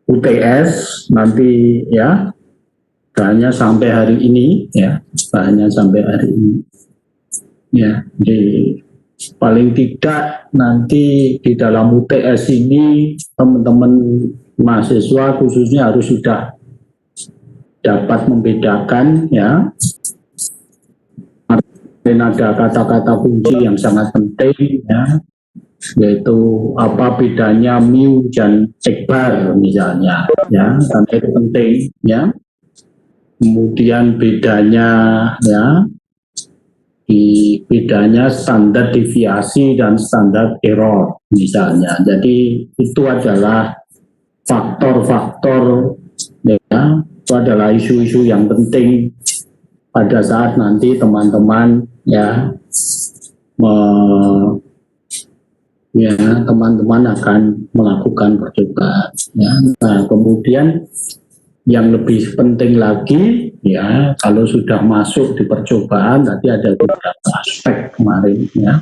UTS nanti ya, hanya sampai hari ini ya, hanya sampai hari ini ya. Di paling tidak nanti di dalam UTS ini teman-teman mahasiswa khususnya harus sudah dapat membedakan ya, dan ada kata-kata kunci yang sangat penting ya, yaitu apa bedanya mu dan ekbar misalnya ya, karena itu penting ya. Kemudian bedanya ya, bedanya standar deviasi dan standar error misalnya. Jadi itu adalah faktor-faktor ya, itu adalah isu-isu yang penting pada saat nanti teman-teman ya, teman-teman akan melakukan percobaan ya. Nah, kemudian yang lebih penting lagi ya, kalau sudah masuk di percobaan tadi ada beberapa aspek kemarin ya.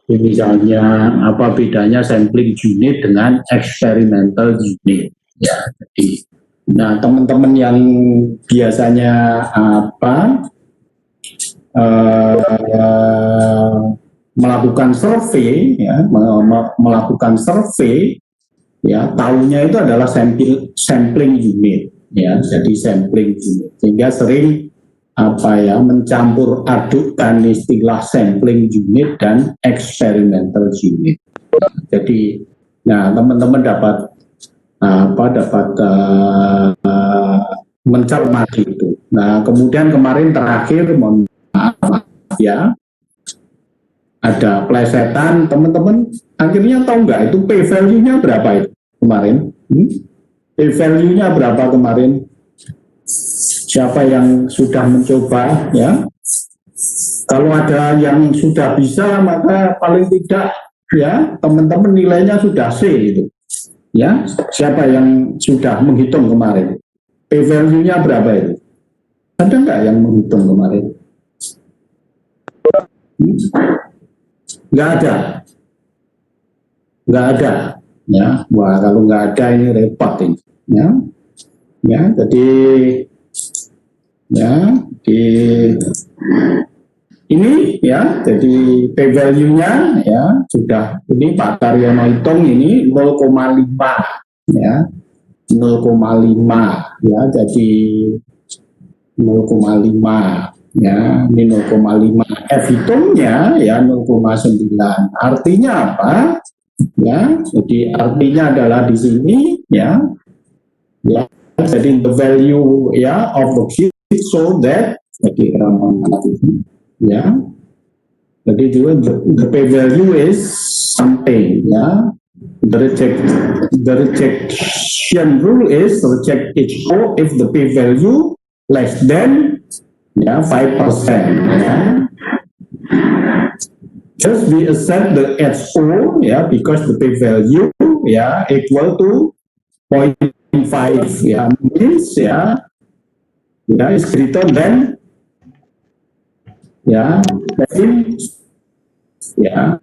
Misalnya apa bedanya sampling unit dengan experimental unit ya. Jadi nah, teman-teman yang biasanya melakukan survei ya, melakukan survei ya, tahunya itu adalah sampling unit ya. Jadi sampling unit, sehingga sering mencampur adukkan istilah sampling unit dan experimental unit. Jadi nah, teman-teman dapat mencermati itu. Nah, kemudian kemarin terakhir mohon maaf ya, ada plesetan, teman-teman akhirnya tahu nggak itu P value-nya berapa itu kemarin? P value-nya berapa kemarin? Siapa yang sudah mencoba ya? Kalau ada yang sudah bisa, maka paling tidak ya teman-teman nilainya sudah C itu. Ya, siapa yang sudah menghitung kemarin? P value-nya berapa itu? Ada nggak yang menghitung kemarin? Nggak ada. Nggak ada. Ya, wah kalau nggak ada ini repot ini. Ya, ya, jadi ya ini ya, jadi P value-nya ya sudah, ini Pak Karyono hitung ini 0,5 ya, 0,5 ya, jadi 0,5 ya, ini 0,5, F hitungnya ya 0,9. Artinya apa? Ya, jadi artinya adalah di sini ya, ya, jadi the value ya of the kit so that jadi ya, jadi the P value is something ya. The rejection rule is reject each O if the P value less than ya 5% ya. Just we accept the HO ya, because the P value ya equal to 0.5 ya, means ya is greater than ya, that means ya,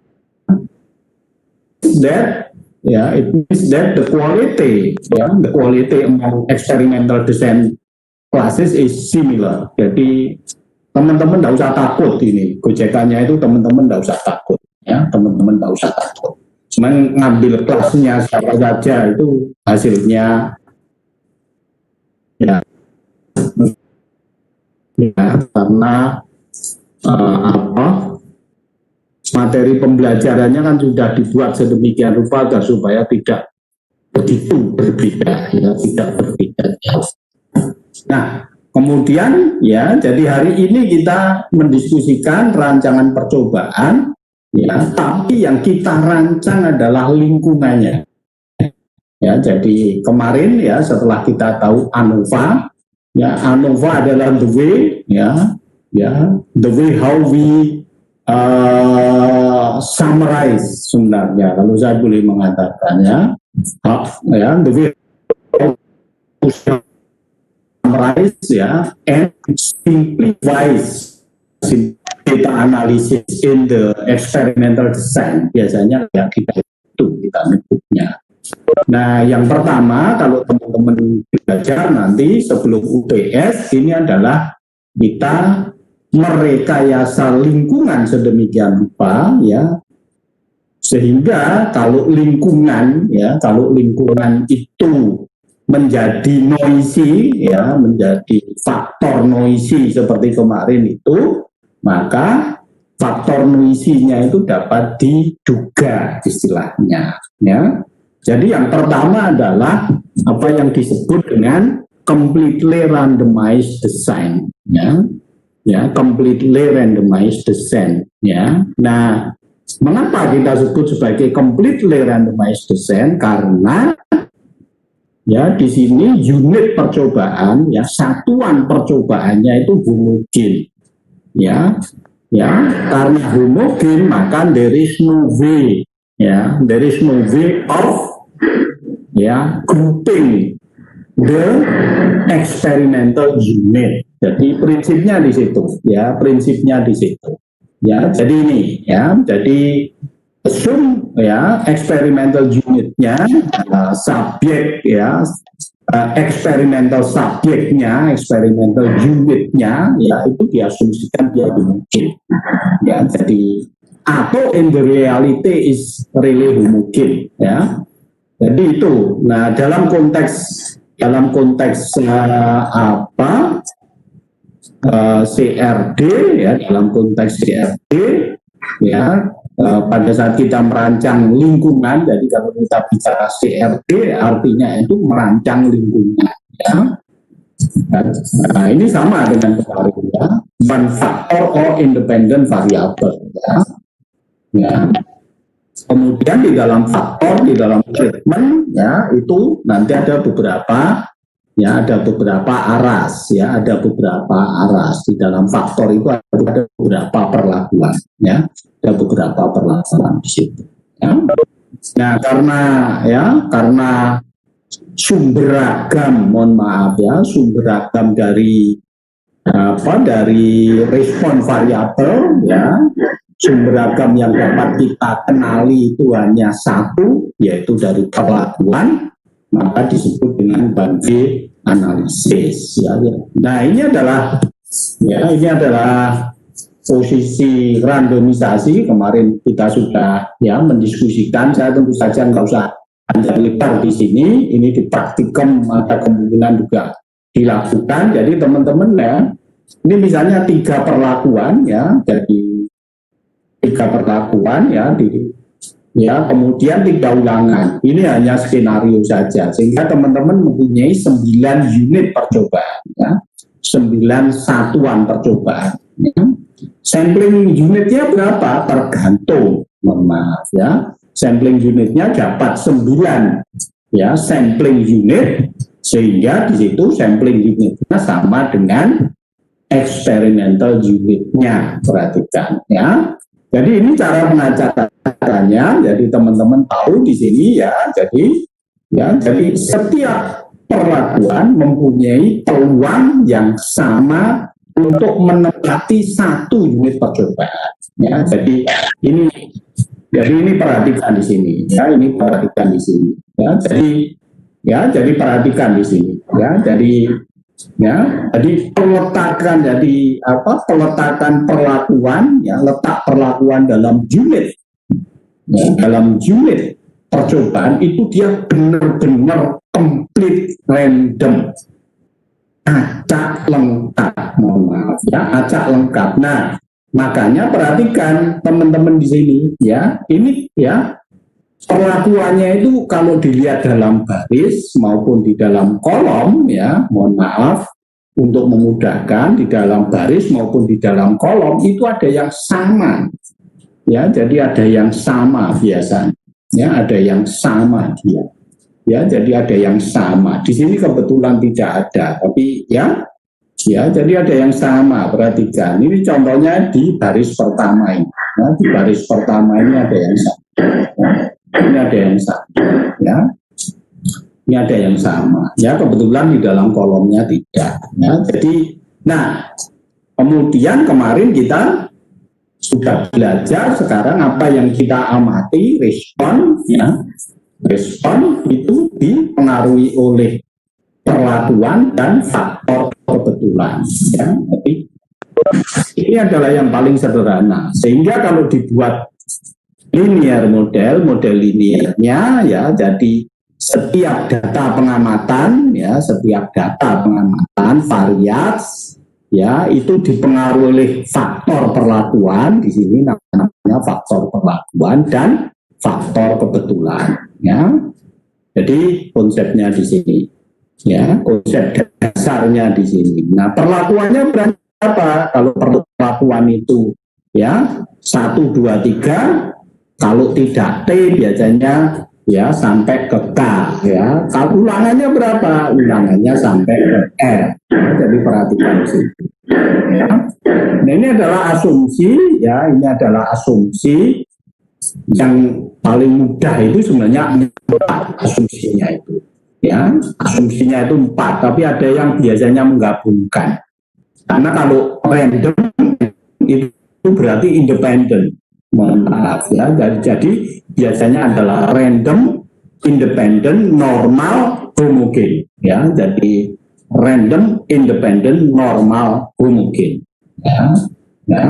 that ya, it means that the quality among experimental design classes is similar. Jadi teman-teman tidak usah takut ini gojekannya itu, teman-teman tidak usah takut ya, teman-teman tidak usah takut. Cuma ngambil kelasnya siapa saja itu hasilnya ya, ya karena materi pembelajarannya kan sudah dibuat sedemikian rupa agar supaya tidak begitu berbeda ya, tidak berbeda ya. Nah, kemudian ya, jadi hari ini kita mendiskusikan rancangan percobaan ya, tapi yang kita rancang adalah lingkungannya ya. Jadi kemarin ya, setelah kita tahu ANOVA ya, ANOVA adalah the way ya, the way how we summarize sebenarnya, kalau saya boleh mengatakannya ya, the way summarize ya and simplifies data analysis in the experimental design, biasanya ya kita nyebutnya Nah, yang pertama kalau teman-teman belajar nanti sebelum UTS ini adalah kita merekayasa lingkungan sedemikian rupa ya, sehingga kalau lingkungan itu menjadi noisy ya, menjadi faktor noisy seperti kemarin itu, maka faktor noisy-nya itu dapat diduga istilahnya ya. Jadi yang pertama adalah apa yang disebut dengan completely randomized design ya. Ya, completely randomized design ya. Nah, mengapa kita sebut sebagai completely randomized design? Karena ya di sini unit percobaan ya, satuan percobaannya itu homogen ya. Ya, karena homogen maka there is no way ya, there is no way of ya grouping the experimental unit. Jadi prinsipnya di situ ya, prinsipnya di situ ya. Jadi ini ya, jadi assume ya experimental unitnya subjek ya, experimental subjeknya, experimental unitnya ya itu diasumsikan dia homogen ya. Jadi atau in the reality is really homogen ya. Jadi itu. Nah, dalam konteks CRD ya, dalam konteks CRD ya, pada saat kita merancang lingkungan, jadi kalau kita bicara CRD artinya itu merancang lingkungan ya. Nah, ini sama dengan kemarin ya, one factor or independent variable ya. Ya. Kemudian di dalam faktor, di dalam treatment ya itu nanti ada beberapa aras ya, ada beberapa aras di dalam faktor itu ada beberapa perlakuan ya, ada beberapa perlakuan di situ. Ya. Nah karena sumber ragam, mohon maaf ya, sumber ragam dari respon variabel ya. Sumber ragam yang dapat kita kenali itu hanya satu, yaitu dari perlakuan, maka disebut dengan Banve analisis. Ya. Nah ini adalah posisi randomisasi. Kemarin kita sudah ya mendiskusikan. Saya tentu saja nggak usah panjang lebar di sini. Ini di praktikum ada kemungkinan juga dilakukan. Jadi teman-teman ya, ini misalnya 3 perlakuan ya, jadi 3 perlakuan ya, kemudian 3 ulangan. Ini hanya skenario saja, sehingga teman-teman mempunyai 9 unit percobaan, ya, 9 satuan percobaan. Ya. Sampling unitnya berapa? Tergantung, mohon maaf ya. Sampling unitnya dapat 9 ya, sampling unit, sehingga di situ sampling unitnya sama dengan experimental unitnya. Perhatikan ya. Jadi ini cara mengacaranya. Jadi teman-teman tahu di sini ya. Jadi setiap perlakuan mempunyai peluang yang sama untuk menempati 1 unit percobaan. Ya, jadi ini perhatikan di sini. Ya, ini perhatikan di sini. Jadi perhatikan di sini. Jadi peletakan perlakuan ya, letak perlakuan dalam unit ya, dalam unit percobaan itu dia benar-benar complete random, acak lengkap, mohon maaf ya, acak lengkap. Nah, makanya perhatikan teman-teman di sini ya, ini ya perlakuannya itu kalau dilihat dalam baris maupun di dalam kolom ya, mohon maaf untuk memudahkan, di dalam baris maupun di dalam kolom itu ada yang sama ya, jadi ada yang sama biasanya ya, ada yang sama dia ya, jadi ada yang sama. Di sini kebetulan tidak ada, tapi ya jadi ada yang sama. Perhatikan ini contohnya di baris pertama ini ya, di baris pertama ini ada yang sama ya. Ini ada yang sama ya, ini ada yang sama ya, kebetulan di dalam kolomnya tidak ya. Jadi nah kemudian kemarin kita sudah belajar, sekarang apa yang kita amati respon ya, Respon itu dipengaruhi oleh perlakuan dan faktor kebetulan. Ya. Jadi ini adalah yang paling sederhana. Sehingga kalau dibuat linear model linearnya ya, jadi setiap data pengamatan varias ya itu dipengaruhi oleh faktor perlakuan, di sini namanya faktor perlakuan dan faktor kebetulan ya. Jadi konsepnya di sini ya, konsep dasarnya di sini. Nah, perlakuannya berapa? Kalau perlakuan itu ya 1, 2, 3, kalau tidak T biasanya ya sampai ke K ya. Kalau ulangannya berapa? Ulangannya sampai ke R. Jadi perhatikan sih. Ya. Nah, ini adalah asumsi ya, ini adalah asumsi yang paling mudah itu sebenarnya 4 asumsinya itu. Ya, asumsinya itu 4, tapi ada yang biasanya menggabungkan. Karena kalau random itu berarti independen. Mohon maaf ya. Jadi biasanya adalah random, independent, normal, homogen. Ya, jadi random, independent, normal, homogen. Ya, ya.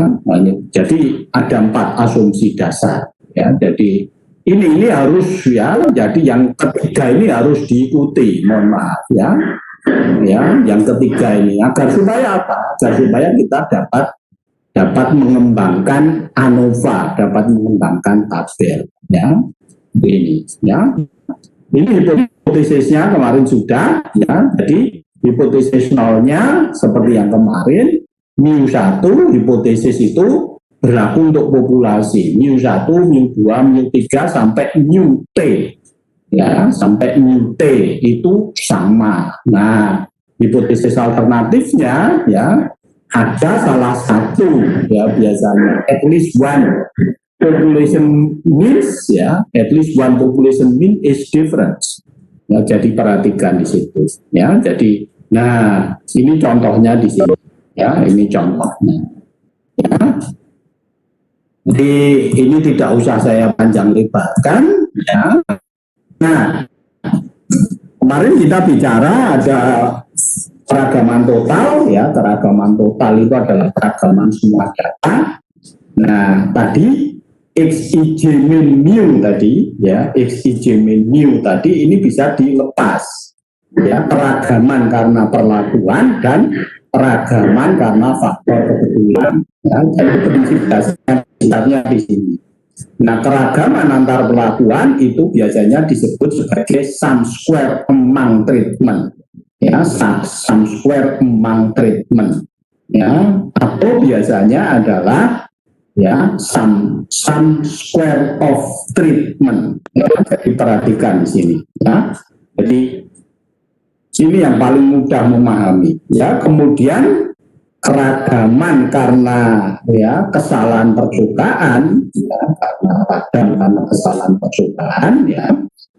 Jadi ada 4 asumsi dasar. Ya, jadi ini harus ya. Jadi yang ketiga ini harus diikuti. Mohon maaf ya. Ya, yang ketiga ini agar supaya apa? Agar supaya kita dapat mengembangkan ANOVA, dapat mengembangkan tabel ya. Ini ya. Ini hipotesisnya kemarin sudah ya. Jadi hipotesis nolnya seperti yang kemarin mu1 hipotesis itu berlaku untuk populasi mu1, mu2, mu3 sampai mu-T ya, sampai mu-T itu sama. Nah, hipotesis alternatifnya ya ada salah satu ya, biasanya at least one population means ya, at least one population mean is different ya. Jadi perhatikan di situ ya. Jadi nah ini contohnya di sini ya, ini contohnya ya. Jadi ini tidak usah saya panjang lebarkan ya. Nah, kemarin kita bicara ada keragaman total ya, keragaman total itu adalah keragaman semua data. Nah, tadi Xij min mu tadi ya, Xij min mu tadi ini bisa dilepas ya, keragaman karena perlakuan dan keragaman karena faktor kebetulan ya. Jadi prinsip dasarnya di sini. Nah, keragaman antar perlakuan itu biasanya disebut sebagai sum square among treatment ya, sum square among treatment ya, atau biasanya adalah ya sum square of treatment ya. Jadi perhatikan di sini ya. Jadi ini yang paling mudah memahami ya. Kemudian keragaman karena ya kesalahan percobaan ya, karena kesalahan percobaan ya,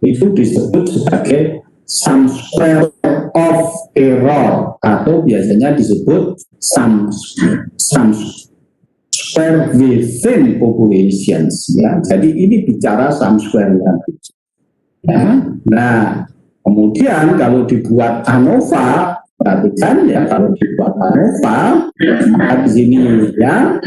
itu disebut sebagai sum square of error atau biasanya disebut sum square within populations ya. Jadi ini bicara sum square ya. Nah, kemudian kalau dibuat ANOVA, perhatikan ya, kalau dibuat ANOVA di sini ya,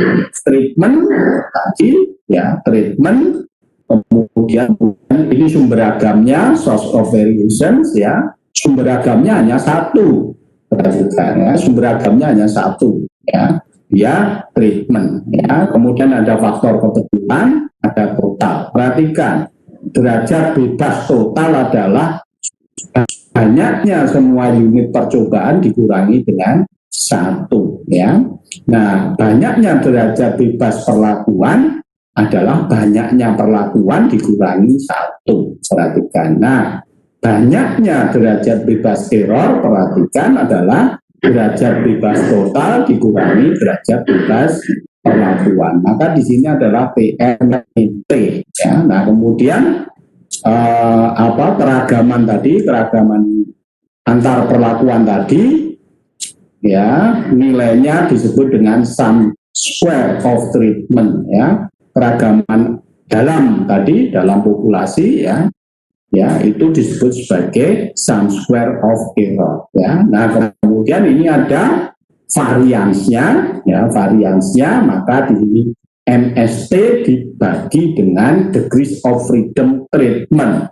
treatment tadi ya, treatment, kemudian ini sumber agamnya source of variations ya, sumber agamnya hanya satu, perhatikan ya, sumber agamnya hanya satu ya, dia treatment ya. Kemudian ada faktor kebetulan, ada total. Perhatikan, derajat bebas total adalah banyaknya semua unit percobaan dikurangi dengan 1 ya. Nah, banyaknya derajat bebas perlakuan adalah banyaknya perlakuan dikurangi 1. Perhatikan. Nah, banyaknya derajat bebas error, perhatikan, adalah derajat bebas total dikurangi derajat bebas perlakuan. Maka di sini adalah PNT ya. Nah, kemudian keragaman tadi, keragaman antar perlakuan tadi ya, nilainya disebut dengan sum square of treatment ya. Keragaman dalam populasi ya, ya itu disebut sebagai sum square of error, ya. Nah, kemudian ini ada variansnya, ya, variansnya, maka di MST dibagi dengan degrees of freedom treatment.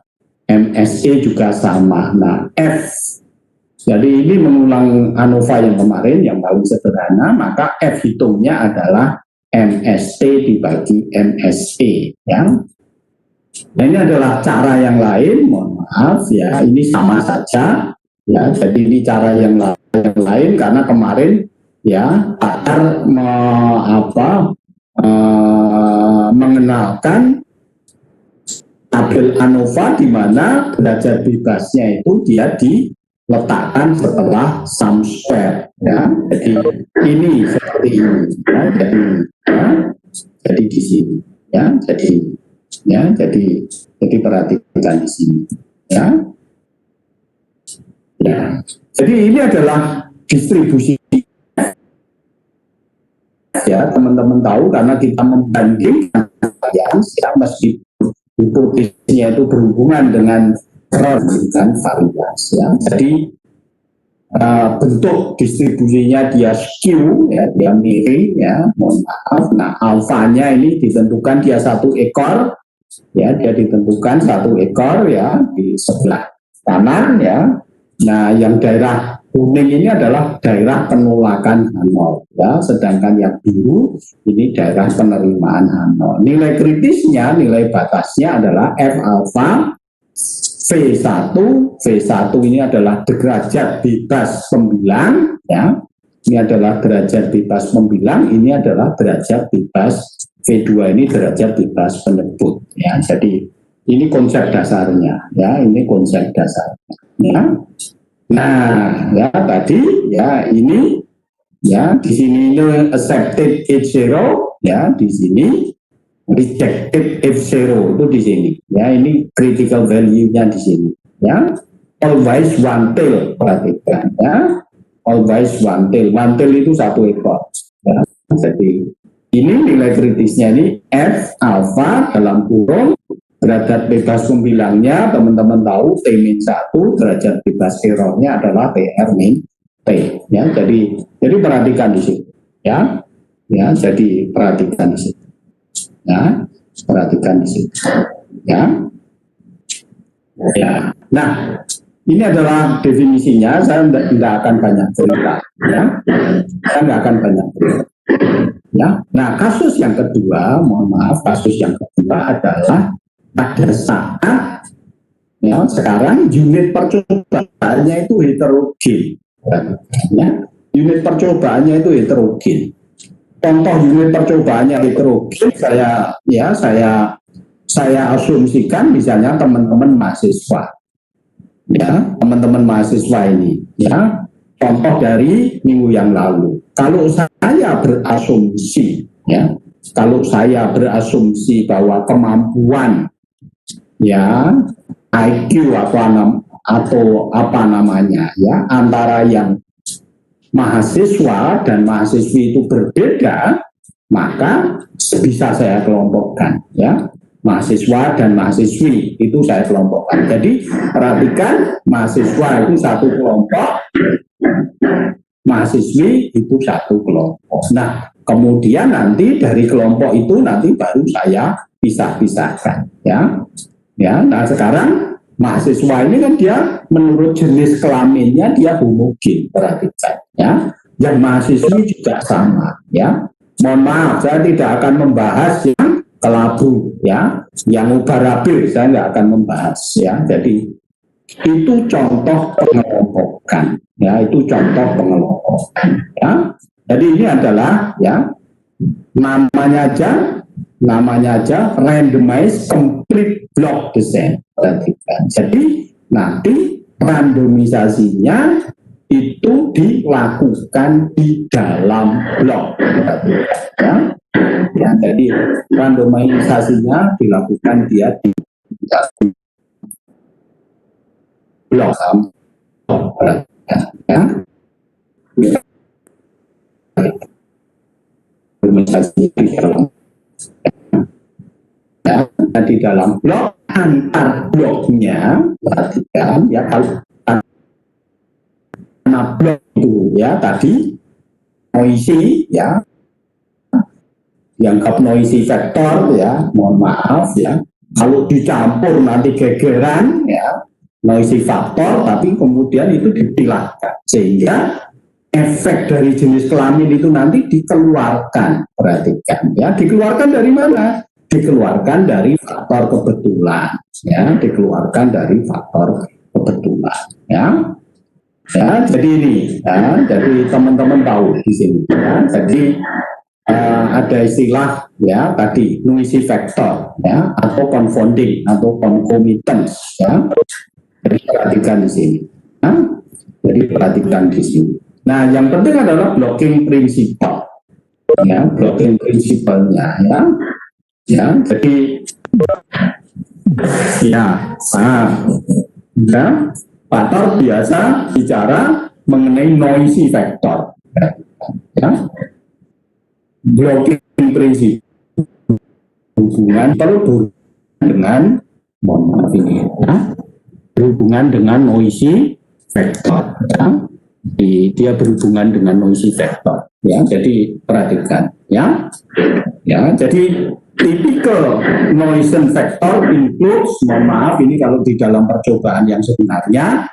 MSE juga sama. Nah, F, jadi ini mengulang ANOVA yang kemarin yang paling sederhana, maka F hitungnya adalah MST dibagi MSE, ya. Nah, ini adalah cara yang lain, mohon maaf ya, ini sama saja, ya. Jadi ini cara yang lain karena kemarin ya agar mengenalkan tabel ANOVA di mana derajat bebasnya itu dia diletakkan setelah sum square, ya. Jadi ini seperti ini, ya. Jadi di sini, ya. Jadi perhatikan di sini, ya. Ya. Jadi ini adalah distribusi, ya, teman-teman tahu karena kita membandingkan varians, ya, meskipun hipotesisnya itu berhubungan dengan kan varians, ya. Jadi bentuk distribusinya dia skew, ya, dia miring, ya, mohon maaf. Nah, alfanya ini ditentukan dia satu ekor, ya, dia ditentukan satu ekor, ya, di sebelah kanan, ya. Nah, yang daerah kuning ini adalah daerah penolakan H0, ya, sedangkan yang biru ini daerah penerimaan H0. Nilai kritisnya, nilai batasnya adalah F alpha V1. V1 ini adalah derajat bebas pembilang, ya. Ini adalah derajat bebas pembilang, ini adalah derajat bebas V2 ini derajat bebas penyebut, ya. Jadi ini konsep dasarnya, ya, ini konsep dasarnya, ya. Nah, ya tadi, ya ini, ya di sini ini accepted H0, ya di sini rejected F0 itu di sini, ya ini critical value-nya di sini, ya. Always one tail, perhatikan, ya. Always one tail itu satu ekor, ya. Jadi ini nilai kritisnya ini F alpha dalam kurung derajat bebas pembilangnya, teman-teman tahu T-1, derajat bebas errornya adalah TR-T, ya. Jadi perhatikan di situ, ya. Ya, jadi perhatikan di situ. Ya, perhatikan di situ. Ya. Ya. Nah, ini adalah definisinya, saya tidak akan banyak cerita, ya. Saya tidak akan banyak cerita. Ya. Nah, kasus yang kedua, mohon maaf, kasus yang kedua adalah pada saat, ya, sekarang unit percobaannya itu heterogen, ya. Unit percobaannya itu heterogen. Contoh unit percobaannya heterogen, saya asumsikan misalnya teman-teman mahasiswa, ya, teman-teman mahasiswa ini, ya, contoh dari minggu yang lalu. Kalau saya berasumsi, ya, kalau saya berasumsi bahwa kemampuan, ya, IQ atau apa namanya, ya, antara yang mahasiswa dan mahasiswi itu berbeda, maka bisa saya kelompokkan, ya, mahasiswa dan mahasiswi itu saya kelompokkan. Jadi perhatikan, mahasiswa itu satu kelompok, mahasiswi itu satu kelompok. Nah, kemudian nanti dari kelompok itu nanti baru saya pisah-pisahkan, ya. Ya, nah sekarang mahasiswa ini kan dia menurut jenis kelaminnya dia homogen, perhatikan, ya. Yang mahasiswi juga sama, ya. Mohon maaf, saya tidak akan membahas yang kelabu, ya, yang ubarabil saya tidak akan membahas, ya. Jadi itu contoh pengelompokan, ya, itu contoh pengelompokan, ya. Jadi ini adalah, ya, namanya aja randomized complete block design. Jadi nanti randomisasinya itu dilakukan di dalam blok, ya. Ya, jadi randomisasinya dilakukan dia di blok, ya. Randomisasi di dalam, ya, di dalam blok antar bloknya, perhatikan ya, kalau karena blok itu ya tadi noisy ya, dianggap noisy vector ya, mohon maaf ya, kalau dicampur nanti gegeran ya, noisy faktor, tapi kemudian itu dipilahkan sehingga efek dari jenis kelamin itu nanti dikeluarkan. Perhatikan ya, dikeluarkan dari mana? Dikeluarkan dari faktor kebetulan ya, dikeluarkan dari faktor kebetulan ya. Ya, jadi ini ya, jadi teman-teman tahu di sini ya. Jadi ada istilah ya tadi noisy factor ya, atau confounding atau concomitance ya. Jadi perhatikan di sini. Ya. Jadi perhatikan di sini. Nah, yang penting adalah blocking principle. Ya, blocking principle-nya ya. Ya, jadi ya, ya, Pator biasa bicara mengenai noisy factor. Ya. Blocking principle hubungan perlu dengan, mohon maaf ini ya, berhubungan dengan noisy factor ya. Dia berhubungan dengan noisy factor ya, jadi perhatikan ya. Ya, jadi typical noise factor includes, mohon maaf ini kalau di dalam percobaan yang sebenarnya,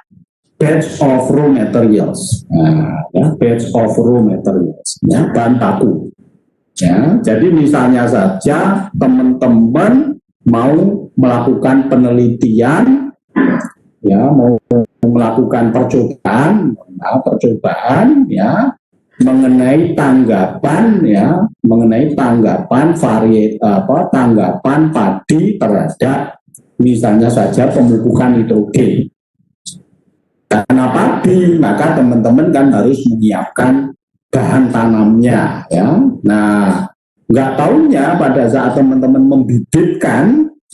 batch of raw materials ya, batch of raw materials ya, bahan baku ya. Jadi misalnya saja teman-teman mau melakukan penelitian ya, mau melakukan percobaan ya mengenai tanggapan ya, mengenai tanggapan tanggapan padi terhadap misalnya saja pemupukan nitrogen. Karena padi, maka teman-teman kan harus menyiapkan bahan tanamnya ya. Nah, nggak taunya pada saat teman-teman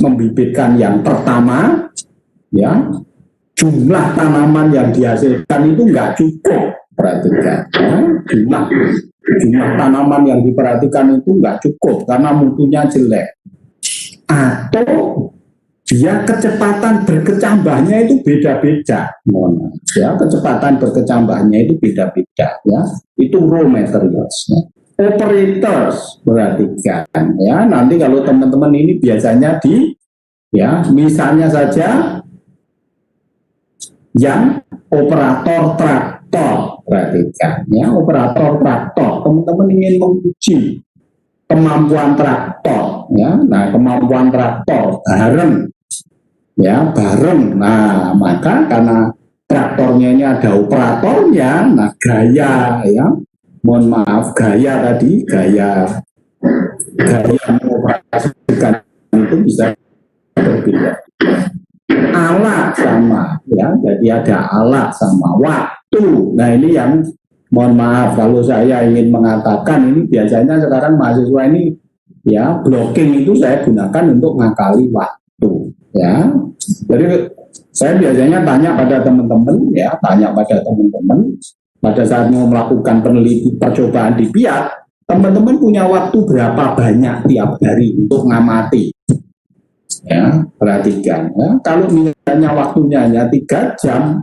membibitkan yang pertama ya, jumlah tanaman yang dihasilkan itu nggak cukup. Perhatikan ya, jumlah tanaman yang diperhatikan itu nggak cukup karena mutunya jelek, atau dia kecepatan berkecambahnya itu beda-beda, ya, kecepatan berkecambahnya itu beda-beda ya, itu raw materials ya. Operators, perhatikan ya, nanti kalau teman-teman ini biasanya ya misalnya saja yang operator traktor, perhatikan ya, operator traktor, teman-teman ingin menguji kemampuan traktor ya. Nah, kemampuan traktor bareng ya, bareng. Nah, maka karena traktornya ini ada operatornya, nah gaya ya, mohon maaf, gaya mengoperasikan itu bisa berbeda. Alat sama ya, jadi ada alat sama waktu. Nah, ini yang mohon maaf kalau saya ingin mengatakan, ini biasanya sekarang mahasiswa ini ya, blocking itu saya gunakan untuk ngakali waktu ya. Jadi saya biasanya tanya pada teman-teman ya, pada saat mau melakukan penelitian percobaan di Piat, teman-teman punya waktu berapa banyak tiap hari untuk ngamati. Ya, perhatikan ya. Kalau misalnya waktunya hanya 3 jam,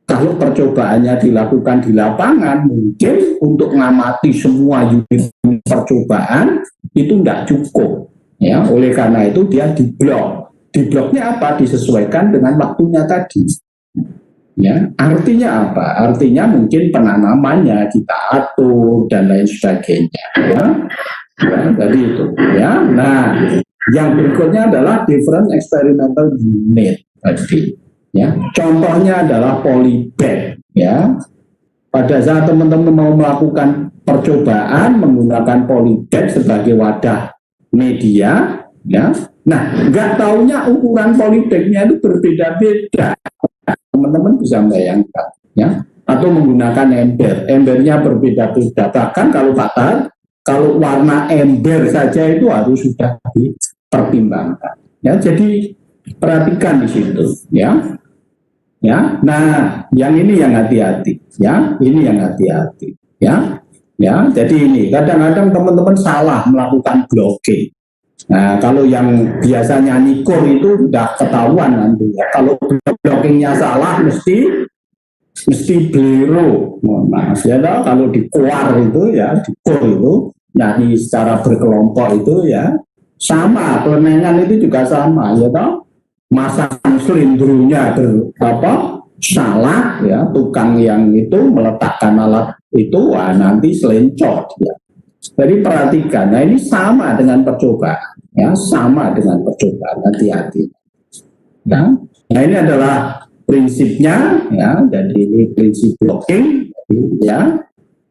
kalau percobaannya dilakukan di lapangan, mungkin untuk mengamati semua unit percobaan itu tidak cukup ya. Oleh karena itu dia diblok. Dibloknya apa? Disesuaikan dengan waktunya tadi ya. Artinya apa? Artinya mungkin penanamannya kita atur dan lain sebagainya ya. Ya, jadi itu ya. Nah, yang berikutnya adalah different experimental unit tadi ya. Contohnya adalah polybag ya. Pada saat teman-teman mau melakukan percobaan menggunakan polybag sebagai wadah media ya. Nah, nggak taunya ukuran polybagnya itu berbeda-beda. Teman-teman bisa membayangkan ya. Atau menggunakan ember, embernya berbeda-beda. Bahkan kalau warna ember saja itu harus sudah dipertimbangkan ya. Jadi perhatikan di situ ya. Ya, nah yang ini yang hati-hati ya, ini yang hati-hati ya. Ya, jadi ini kadang-kadang teman-teman salah melakukan blocking Nah, kalau yang biasa nyanyi core itu udah ketahuan nanti ya. Kalau blockingnya salah mesti beliru. Mohon maaf ya, kalau di core itu ya, di core itu nyanyi secara berkelompok itu ya sama, kelenengan itu juga sama ya toh. Masang selindrunya salah ya, tukang yang itu meletakkan alat itu nanti selencot ya. Jadi perhatikan, nah ini sama dengan percobaan ya, sama dengan percobaan, hati-hati ya. Nah ini adalah prinsipnya ya, jadi ini prinsip blocking ya,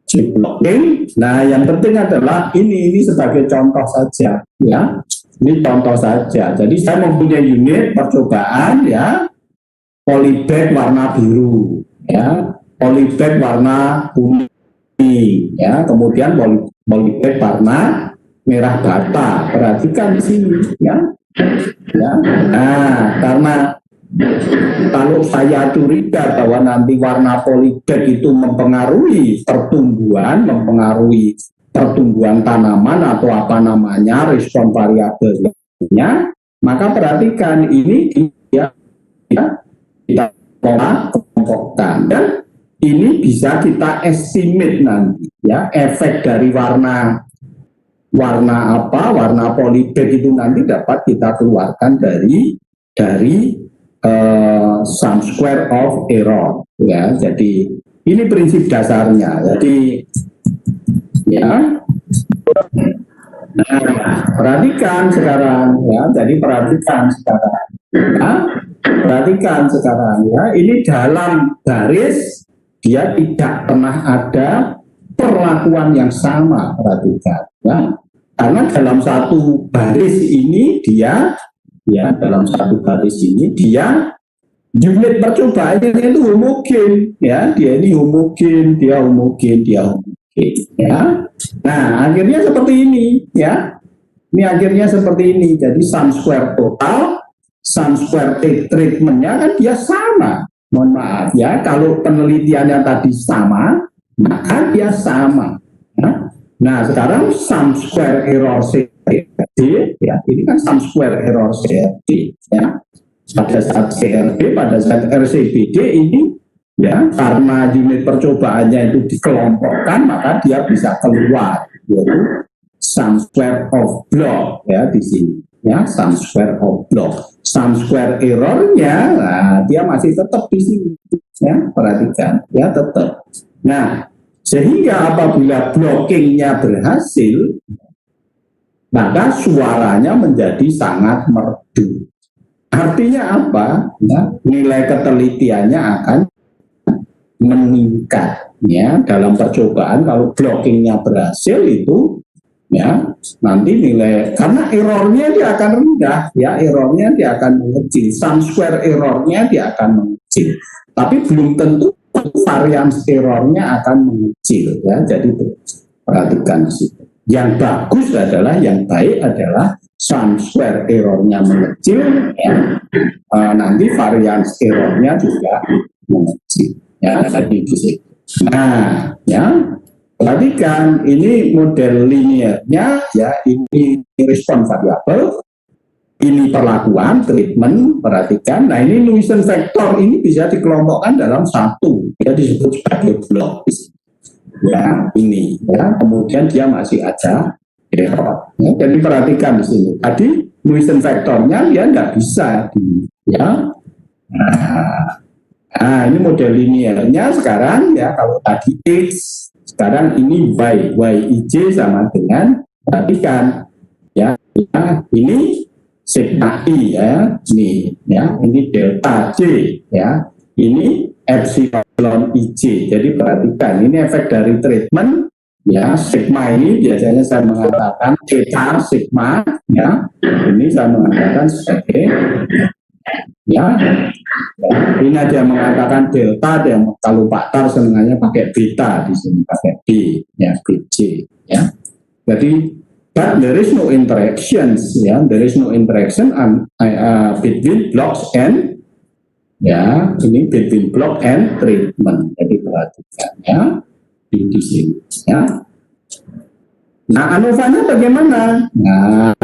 chip blocking. Nah yang penting adalah ini sebagai contoh saja ya. Ini contoh saja. Jadi saya mempunyai unit percobaan ya, polybag warna biru, ya, polybag warna kuning, ya, kemudian polybag warna merah bata. Perhatikan di sini, ya. Nah, karena kalau saya curiga bahwa nanti warna polybag itu mempengaruhi pertumbuhan tanaman atau apa namanya respon variabelnya, maka perhatikan ini kita kelompokkan dan ini bisa kita estimate nanti ya, efek dari warna polybag itu nanti dapat kita keluarkan dari sum square of error ya. Jadi ini prinsip dasarnya. Jadi ya, nah, perhatikan sekarang ya. Jadi perhatikan sekarang ya. Ini dalam garis dia tidak pernah ada perlakuan yang sama. Perhatikan ya. Karena dalam satu baris ini dia unit percobaannya itu homogen ya. Dia ini homogen ya. Nah, akhirnya seperti ini ya. Ini akhirnya seperti ini. Jadi sum square total, sum square treatmentnya kan dia sama. Mohon maaf ya, kalau penelitiannya tadi sama, maka dia sama. Ya. Nah, sekarang sum square error CRD, ya, ini kan sum square error CRD, ya. Pada saat CRD, pada saat RCBD ini ya, karena unit percobaannya itu dikelompokkan, maka dia bisa keluar yaitu sum square of block ya di sini ya, sum square of block. Sum square errornya dia masih tetap di sini ya, perhatikan ya, tetap. Nah, sehingga apabila blockingnya berhasil, maka suaranya menjadi sangat merdu. Artinya apa? Ya, nilai ketelitiannya akan meningkat ya dalam percobaan. Kalau blockingnya berhasil itu ya, nanti nilai, karena errornya dia akan rendah ya, errornya dia akan mengecil, sum square errornya dia akan mengecil, tapi belum tentu varians errornya akan mengecil ya. Jadi perhatikan sih, yang bagus adalah, yang baik adalah sum square errornya mengecil ya, nanti varians errornya juga mengecil ya. Nah ya, perhatikan ini model linearnya ya, ini respon variabel, ini perlakuan treatment. Perhatikan, nah ini Lewisian vector ini bisa dikelompokkan dalam satu, ya disebut sebagai blok ya, ini ya, kemudian dia masih ada error ya. Jadi perhatikan di sini tadi Lewisian vectornya dia tidak bisa ya. Nah, ini model linearnya sekarang ya, kalau tadi X, sekarang ini YIJ sama dengan, perhatikan ya, ini sigma I ya, ini delta J ya, ini epsilon IJ. Jadi perhatikan, ini efek dari treatment ya. Sigma ini biasanya saya mengatakan theta sigma ya, ini saya mengatakan sebagai ya, ini ada yang mengatakan delta, ada yang, kalau Pak Tar senangnya pakai beta, di sini pakai B ya, BJ ya. Jadi but there is no interactions ya, there is no interaction between blocks and ya, ini between block and treatment. Jadi perhatikan ya di sini ya. Nah, ANOVA-nya bagaimana? Nah,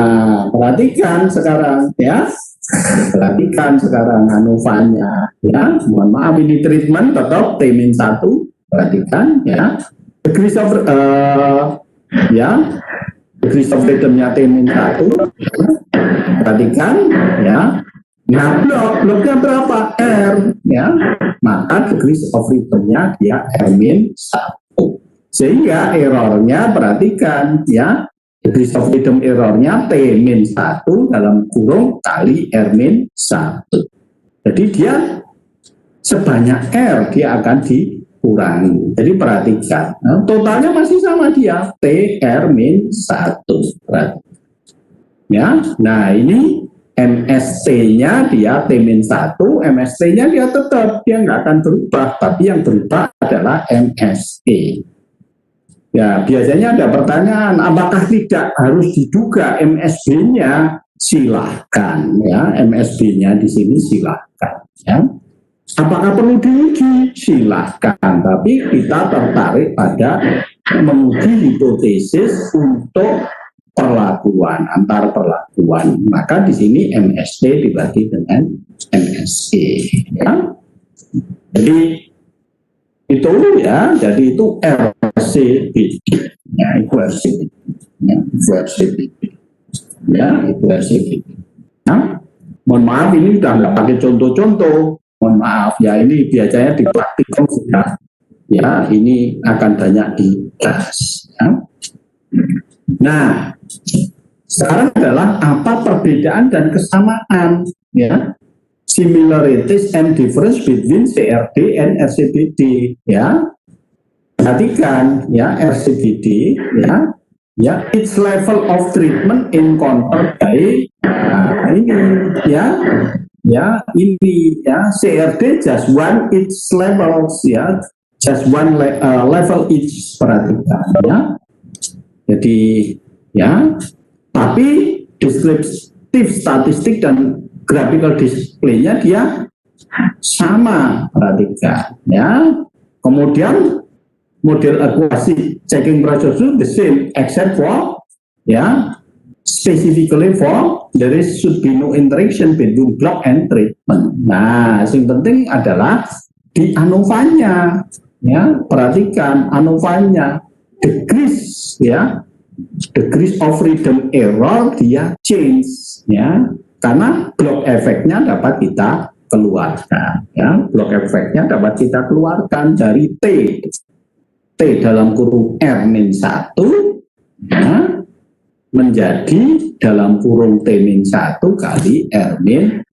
perhatikan sekarang ya. Perhatikan sekarang ANOVA-nya ya. Mohon maaf ini treatment tetap T-1. Perhatikan ya. Degrees of ya. Degrees of freedom-nya T-1. Perhatikan ya. Nah, bloknya berapa? R ya. Maka degrees of freedom-nya dia R-1. Sehingga errornya perhatikan ya, degrees of freedom errornya T-1 dalam kurung kali R-1. Jadi dia sebanyak R dia akan dikurangi. Jadi perhatikan, nah, totalnya masih sama dia T-R-1. Ya, nah ini MST-nya dia T-1, MST-nya dia tetap, dia nggak akan berubah, tapi yang berubah adalah MSE. Ya, biasanya ada pertanyaan, apakah tidak harus diduga MSB-nya? Silahkan, ya, MSB-nya di sini silahkan. Ya. Apakah perlu diuji? Silahkan, tapi kita tertarik pada menguji hipotesis untuk perlakuan, antar perlakuan. Maka di sini MST dibagi dengan MSE. Ya. Jadi itu ya, jadi itu RCBD ya, itu RCBD ya, itu RCBD ya, itu RCBD. Nah, mohon maaf ini sudah nggak pakai contoh-contoh, mohon maaf ya, ini biasanya di praktikum sudah ya, ini akan banyak di kelas ya. Nah, sekarang adalah apa perbedaan dan kesamaan ya, similarities and difference between CRD and RCBD ya. Perhatikan ya, RCBD ya, ya its level of treatment encountered by ini ya, ya ini ya, CRD just one its levels ya, just one level each. Perhatikan ya. Jadi ya, tapi deskriptif statistik dan graphical display-nya dia sama, perhatikan ya. Kemudian model akurasi checking procedure the same except for ya, specifically for there should be no interaction between block and treatment. Nah, yang penting adalah di ANOVA-nya ya, perhatikan ANOVA-nya degrees ya, degrees of freedom error dia change ya, karena block efeknya dapat kita keluarkan ya, block efeknya dapat kita keluarkan dari T dalam kurung R-1 ya, menjadi dalam kurung T-1 kali R-1.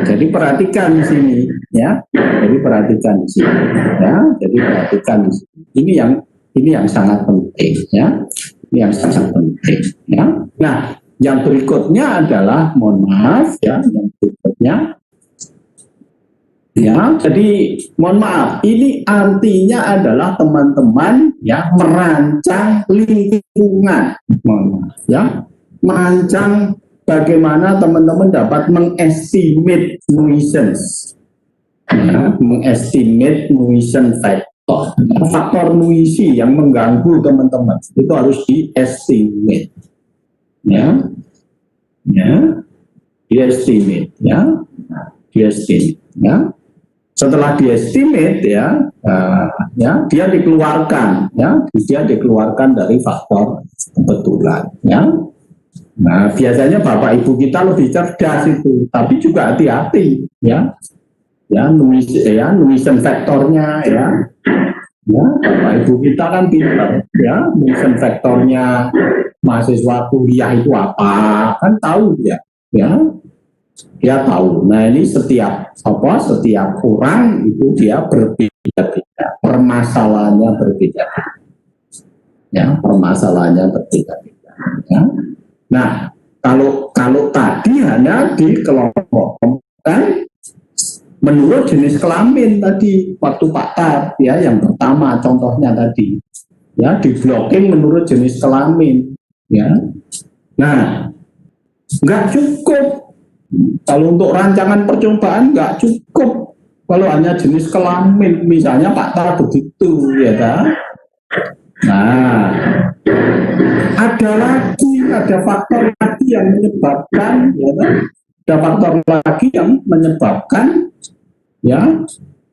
Jadi perhatikan di sini ya, jadi perhatikan di sini ya, jadi perhatikan di sini. Ini yang sangat penting ya, ini yang sangat penting ya. Nah, yang berikutnya adalah, mohon maaf ya, yang berikutnya ya, jadi mohon maaf, ini artinya adalah teman-teman ya merancang lingkungan, mohon maaf ya, merancang bagaimana teman-teman dapat mengestimate nuisance ya, mengestimate nuisance factor, faktor nuisi yang mengganggu teman-teman itu harus diestimate ya, ya, diestimate ya, diestimate ya. Setelah diestimate ya, ya dia dikeluarkan ya, dia dikeluarkan dari faktor kebetulan ya. Nah, biasanya bapak ibu kita lebih cerdas itu, tapi juga hati-hati ya, ya nuisance faktornya ya. Ya, bapak ibu kita kan pintar ya, nuisance faktornya mahasiswa kuliah itu apa, kan tahu ya, ya dia tahu. Nah, ini setiap orang itu dia berbeda-beda, permasalahannya berbeda-beda ya, permasalahannya berbeda-beda ya. Nah, kalau tadi hanya dikelompokkan menurut jenis kelamin tadi waktu Pak Tar ya, yang pertama contohnya tadi ya, di blocking menurut jenis kelamin ya. Nah, nggak cukup kalau untuk rancangan percobaan, nggak cukup kalau hanya jenis kelamin, misalnya Pak Tar begitu ya kan. Nah, ada faktor lagi yang menyebabkan, ya, ada faktor lagi yang menyebabkan, ya,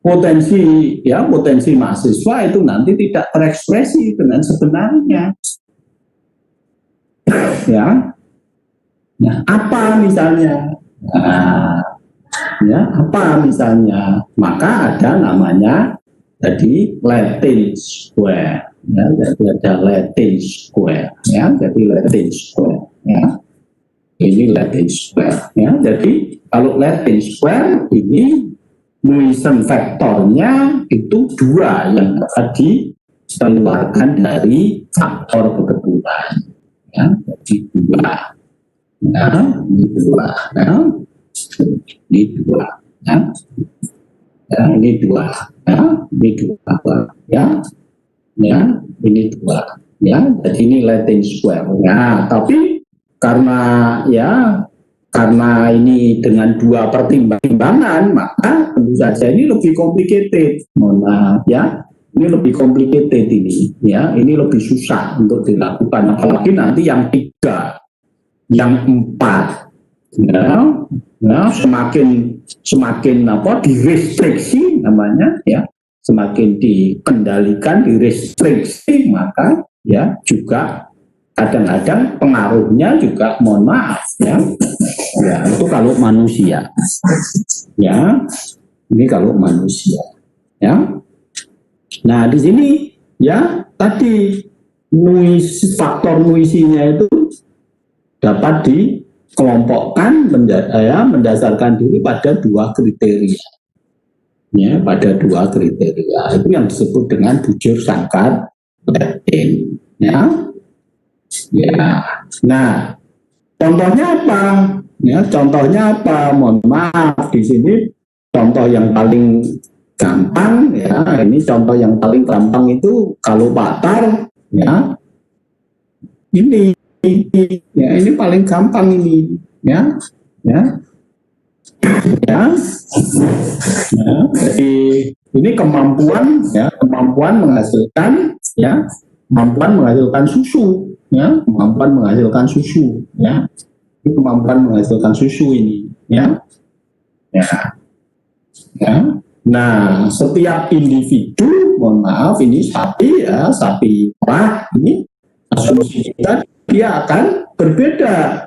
potensi mahasiswa itu nanti tidak terekspresi dengan sebenarnya, ya. Nah, apa misalnya? Apa misalnya? Maka ada namanya tadi Latin Square, ya, jadi ada Latin Square, ya, jadi Latin Square, ya, ini Latin Square, ya, jadi kalau Latin Square ini Muisen faktornya itu dua yang dapat dikeluarkan dari faktor kebetulan, ya, jadi dua, ya, ini dua, ya, ini dua, ya. Ya, ini dua, ya, ini dua, ya, ya, ini dua, ya, jadi ini Latin Square, ya, tapi karena ini dengan dua pertimbangan, maka tentu saja ini lebih complicated, mohon maaf, ya, ini lebih complicated ini, ya, ini lebih susah untuk dilakukan, apalagi nanti yang tiga, yang empat, ya, semakin direstriksi namanya, ya, semakin dikendalikan, direstriksi, maka ya juga kadang-kadang pengaruhnya juga, mohon maaf, ya, itu kalau manusia, ya, ini kalau manusia, ya. Nah, di sini, ya, tadi faktor nuisinya itu dapat dikelompokkan mendasarkan diri pada dua kriteria, ya, pada dua kriteria itu yang disebut dengan bujur sangkar Latin, ya, ya. Nah, contohnya apa? Ya, contohnya apa? Mohon maaf, di sini contoh yang paling gampang, ya, ini contoh yang paling gampang itu kalau Patar, ya, ini. Ya, ini paling gampang ini, ya, ya, ya, ya. Jadi ini kemampuan menghasilkan, ya, kemampuan menghasilkan susu, ya, kemampuan menghasilkan susu, ya, ini kemampuan menghasilkan susu ini, ya, ya, ya. Nah, setiap individu, mohon maaf, ini sapi, ya, sapi perah ini asumsi kita dia akan berbeda.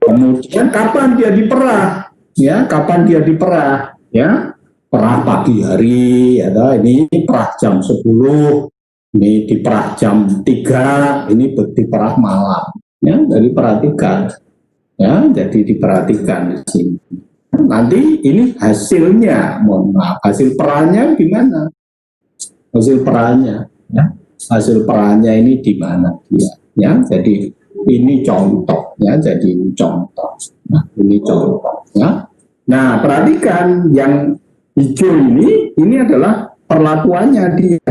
Kemudian kapan dia diperah? Ya, kapan dia diperah? Ya, perah pagi hari, ya, ini perah jam 10, ini diperah jam 3, ini diperah malam. Ya, jadi perhatikan. Ya, jadi diperhatikan di sini. Nanti ini hasilnya, mohon maaf, hasil perahnya gimana? Hasil perahnya, ya. Hasil perahnya ini di mana dia? Ya, jadi ini contoh, ya, jadi ini contoh. Nah, ini contoh, ya. Nah, perhatikan yang hijau ini adalah perlakuannya dia,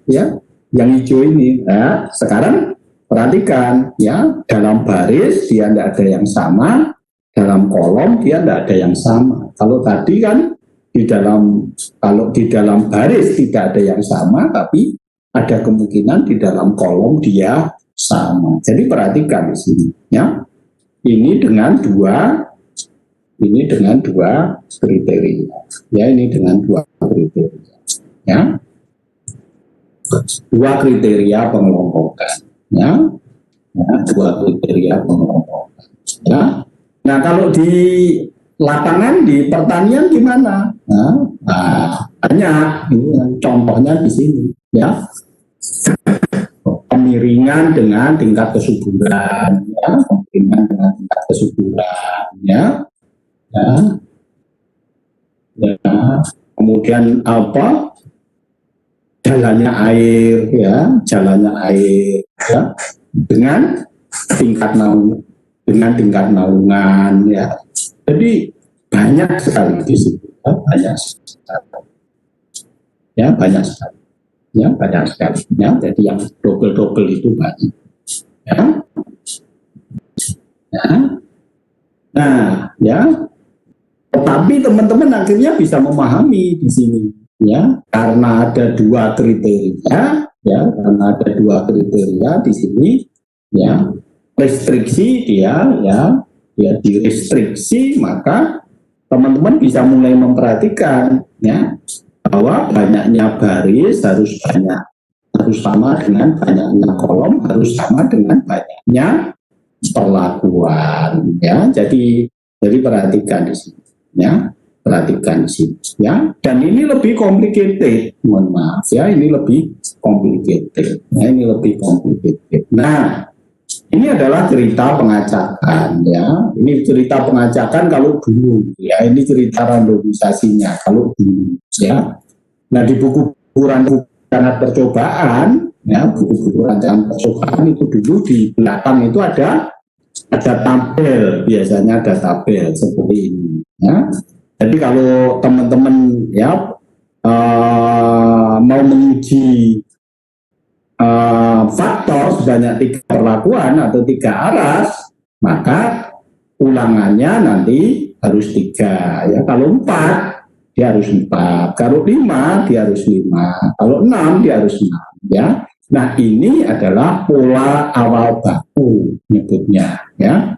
ya, yang hijau ini. Nah, sekarang perhatikan, ya, dalam baris dia tidak ada yang sama, dalam kolom dia tidak ada yang sama. Kalau tadi kan kalau di dalam baris tidak ada yang sama, tapi ada kemungkinan di dalam kolom dia sama. Jadi perhatikan di sini, ya. Ini dengan dua kriteria. Ya, ini dengan dua kriteria. Ya. Dua kriteria pengelompokan, ya. Ya, dua kriteria pengelompokan. Ya. Nah, kalau di lapangan di pertanian gimana? Nah, banyak. Ini contohnya di sini, ya. Pemiringan dengan tingkat kesuburan, ya, pemiringan dengan tingkat kesuburan, ya, ya, ya. Kemudian apa? Jalannya air, ya, jalannya air, ya, dengan tingkat naungan, ya. Jadi banyak sekali di situ, ya, banyak sekali, ya, banyak sekali. Ya, banyak sekali, ya, jadi yang double itu banyak, ya, ya. Nah, ya, tetapi teman-teman akhirnya bisa memahami di sini, ya, karena ada dua kriteria, ya, karena ada dua kriteria di sini, ya restriksi dia direstriksi, maka teman-teman bisa mulai memperhatikan ya bahwa banyaknya baris harus sama dengan banyaknya kolom, harus sama dengan banyaknya perlakuan ya. Jadi perhatikan di sini ya, perhatikan di sini ya. Dan ini lebih complicated, mohon maaf ya, ini lebih complicated ya, ini lebih complicated. Nah, ini adalah cerita pengacakan ya. Ini cerita pengacakan kalau dulu ya, ini cerita randomisasinya kalau dulu ya. Nah, di buku rancangan percobaan ya, buku rancangan percobaan itu dulu di belakang itu ada tabel, biasanya ada tabel seperti ini ya. Jadi kalau teman-teman ya mau menguji faktor sebanyak 3 perlakuan atau 3 aras, maka ulangannya nanti harus 3 ya. Kalau 4 dia harus 4, kalau 5 dia harus 5, kalau 6 dia harus 6 ya. Nah, ini adalah pola awal baku nyebutnya ya.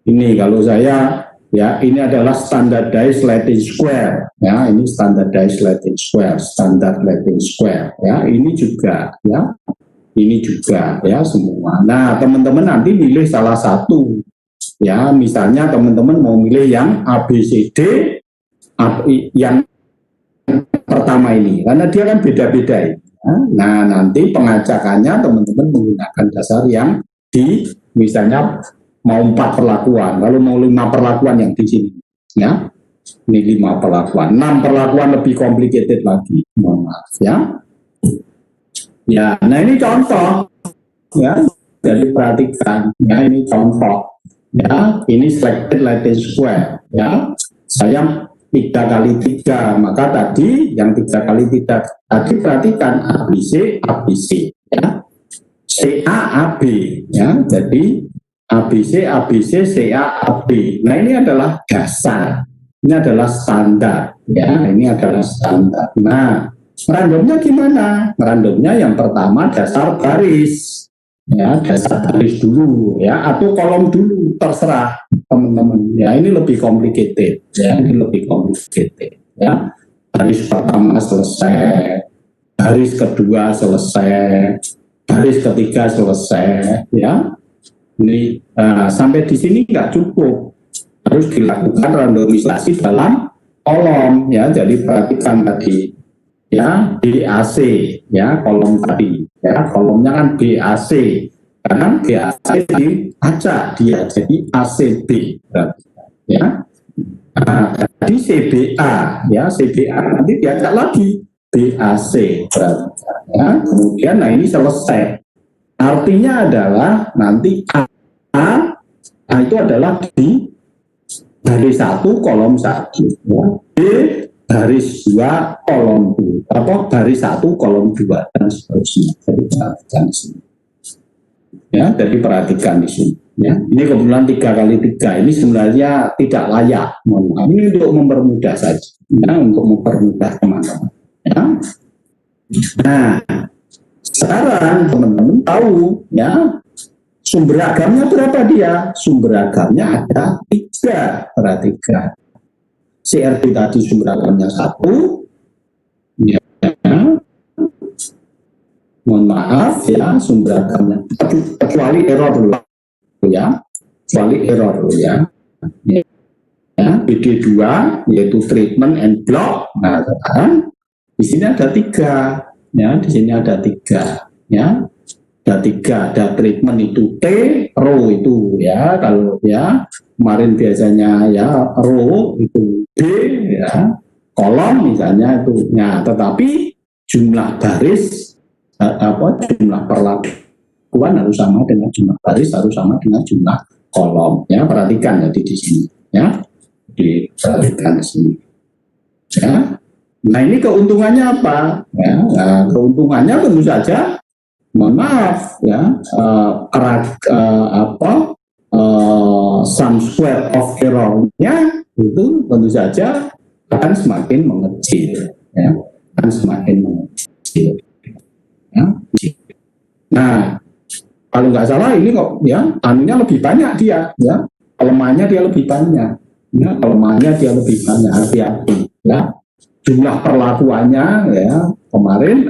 Ini kalau saya ya, ini adalah standardized Latin square ya, ini standardized Latin square, standar Latin square ya. Ini juga ya, ini juga ya semua. Nah, teman-teman nanti milih salah satu ya, misalnya teman-teman mau milih yang ABCD yang pertama ini, karena dia kan beda-beda ya. Nah, nanti pengacakannya teman-teman menggunakan dasar yang di misalnya mau 4 perlakuan, lalu mau 5 perlakuan yang di sini ya. Ini 5 perlakuan, 6 perlakuan lebih complicated lagi, mohon maaf ya. Ya, nah ini contoh ya, jadi perhatikan ya, ini contoh ya, ini selected Latin square ya. Saya 3 kali 3, maka tadi yang 3 kali 3 tadi perhatikan ABC ya, CA AB ya, jadi ABC CA AB. Nah, ini adalah dasar, ini adalah standar ya, ini adalah standar. Nah, randomnya gimana? Randomnya yang pertama dasar baris ya, dasar baris dulu ya, atau kolom dulu, terserah teman-teman ya. Ini lebih complicated ya, ini lebih complicated ya. Baris pertama selesai, baris kedua selesai, baris ketiga selesai ya. Ini sampai di sini nggak cukup, harus dilakukan randomisasi dalam kolom ya. Jadi perhatikan tadi ya, BAC ya, kolom tadi ya, kolomnya kan BAC, karena BAC diacak dia jadi ACB ya. Tadi CBA ya, CBA nanti diacak lagi BAC ya. Kemudian nah ini selesai, artinya adalah nanti A itu adalah di baris 1 kolom 1 ya. B baris 2 kolom 2 atau baris 1 kolom 2 dan seterusnya. Jadi perhatikan di sini ya, jadi perhatikan di sini ya. Ini kebetulan 3 kali 3 ini sebenarnya tidak layak, mohon maaf, ini untuk mempermudah saja ya, untuk mempermudah teman-teman ya. Nah, sekarang teman-teman tahu ya, sumber agamnya berapa dia? Sumber agamnya ada 3, perhatikan. CRD tadi sumber agamnya 1 ya. Mohon maaf ya, sumber agamnya kecuali error dulu ya, kecuali error dulu ya. BD2 yaitu treatment and block. Nah, sekarang di sini ada 3 ya, di sini ada 3 ya. Ada 3, ada treatment itu T, row itu ya, kalau ya kemarin biasanya ya row itu B ya, kolom misalnya itu. Nah, tetapi jumlah baris jumlah perlakuan harus sama dengan jumlah baris, harus sama dengan jumlah kolom ya. Perhatikan jadi di sini ya, diperhatikan di sini ya. Nah, ini keuntungannya apa ya? Nah, keuntungannya tentu saja, mohon maaf ya, sum square of error-nya itu tentu saja akan semakin mengecil ya, akan semakin mengecil ya. Nah, kalau nggak salah ini kok ya anunya lebih banyak dia ya, kelemahannya dia lebih banyak ya, kelemahannya dia lebih banyak, hati-hati ya. Jumlah perlakuannya ya kemarin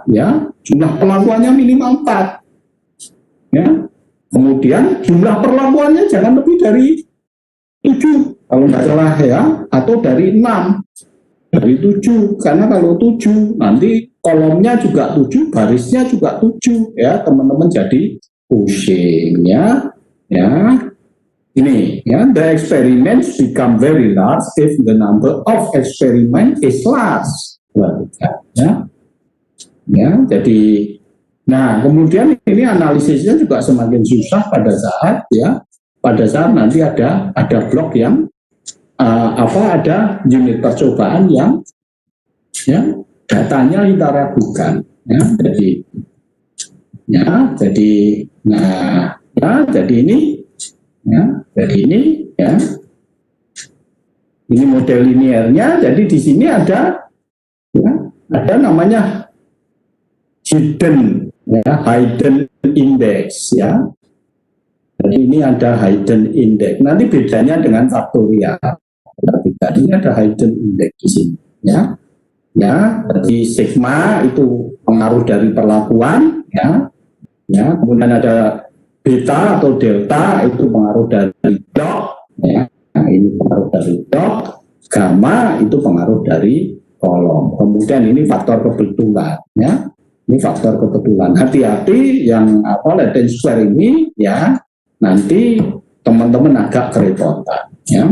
ya jumlah perlakuannya minimal 4 ya, kemudian jumlah perlakuannya jangan lebih dari 7 kalau nggak salah ya, atau dari 6 dari 7, karena kalau 7 nanti kolomnya juga 7, barisnya juga 7 ya, teman-teman jadi pusing ya. Ini ya, the experiments become very large if the number of experiment is large. Ya, jadi nah kemudian ini analisisnya juga semakin susah pada saat nanti ada blok yang ada unit percobaan yang ya datanya kita ragukan ya, jadi ini model linearnya. Jadi di sini ada namanya hidden index ya. Jadi ini ada hidden index. Nanti bedanya dengan faktorial. Ini ada hidden index di sini ya. Jadi sigma itu pengaruh dari perlakuan ya. Kemudian ada beta atau delta itu pengaruh dari dot ya. Ini pengaruh dari dot, gamma itu pengaruh dari kolom. Kemudian ini faktor kebetulan ya. Ini faktor kebetulan. Hati-hati yang Leiden square ini ya, nanti teman-teman agak kerepotan ya.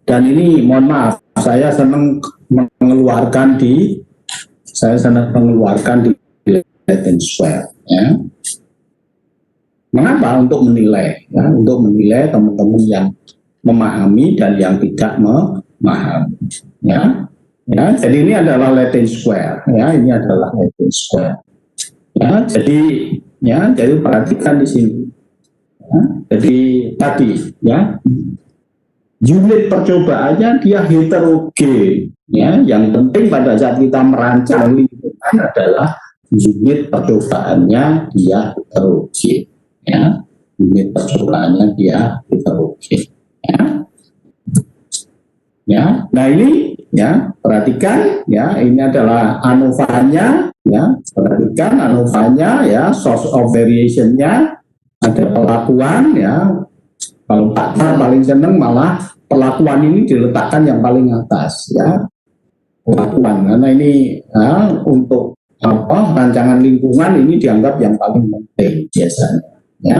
Dan ini mohon maaf, saya senang mengeluarkan di Leiden square ya. Mengapa? Untuk menilai ya, untuk menilai teman-teman yang memahami dan yang tidak memahami ya. Jadi ini adalah Leiden square ya, ini adalah Leiden square ya. Jadi perhatikan di sini ya. Jadi tadi ya, unit percobaannya dia heterogen ya. Yang penting pada saat kita merancang lingkungan adalah unit percobaannya dia heterogen ya. Unit percobaannya dia heterogen ya. Nah ini ya, perhatikan ya, ini adalah ANOVA-nya ya, perhatikan ANOVA-nya ya, source of variation-nya, ada perlakuan ya. Kalau Pak paling seneng malah perlakuan ini diletakkan yang paling atas ya, perlakuan, karena ini ya, untuk rancangan lingkungan ini dianggap yang paling penting biasanya ya.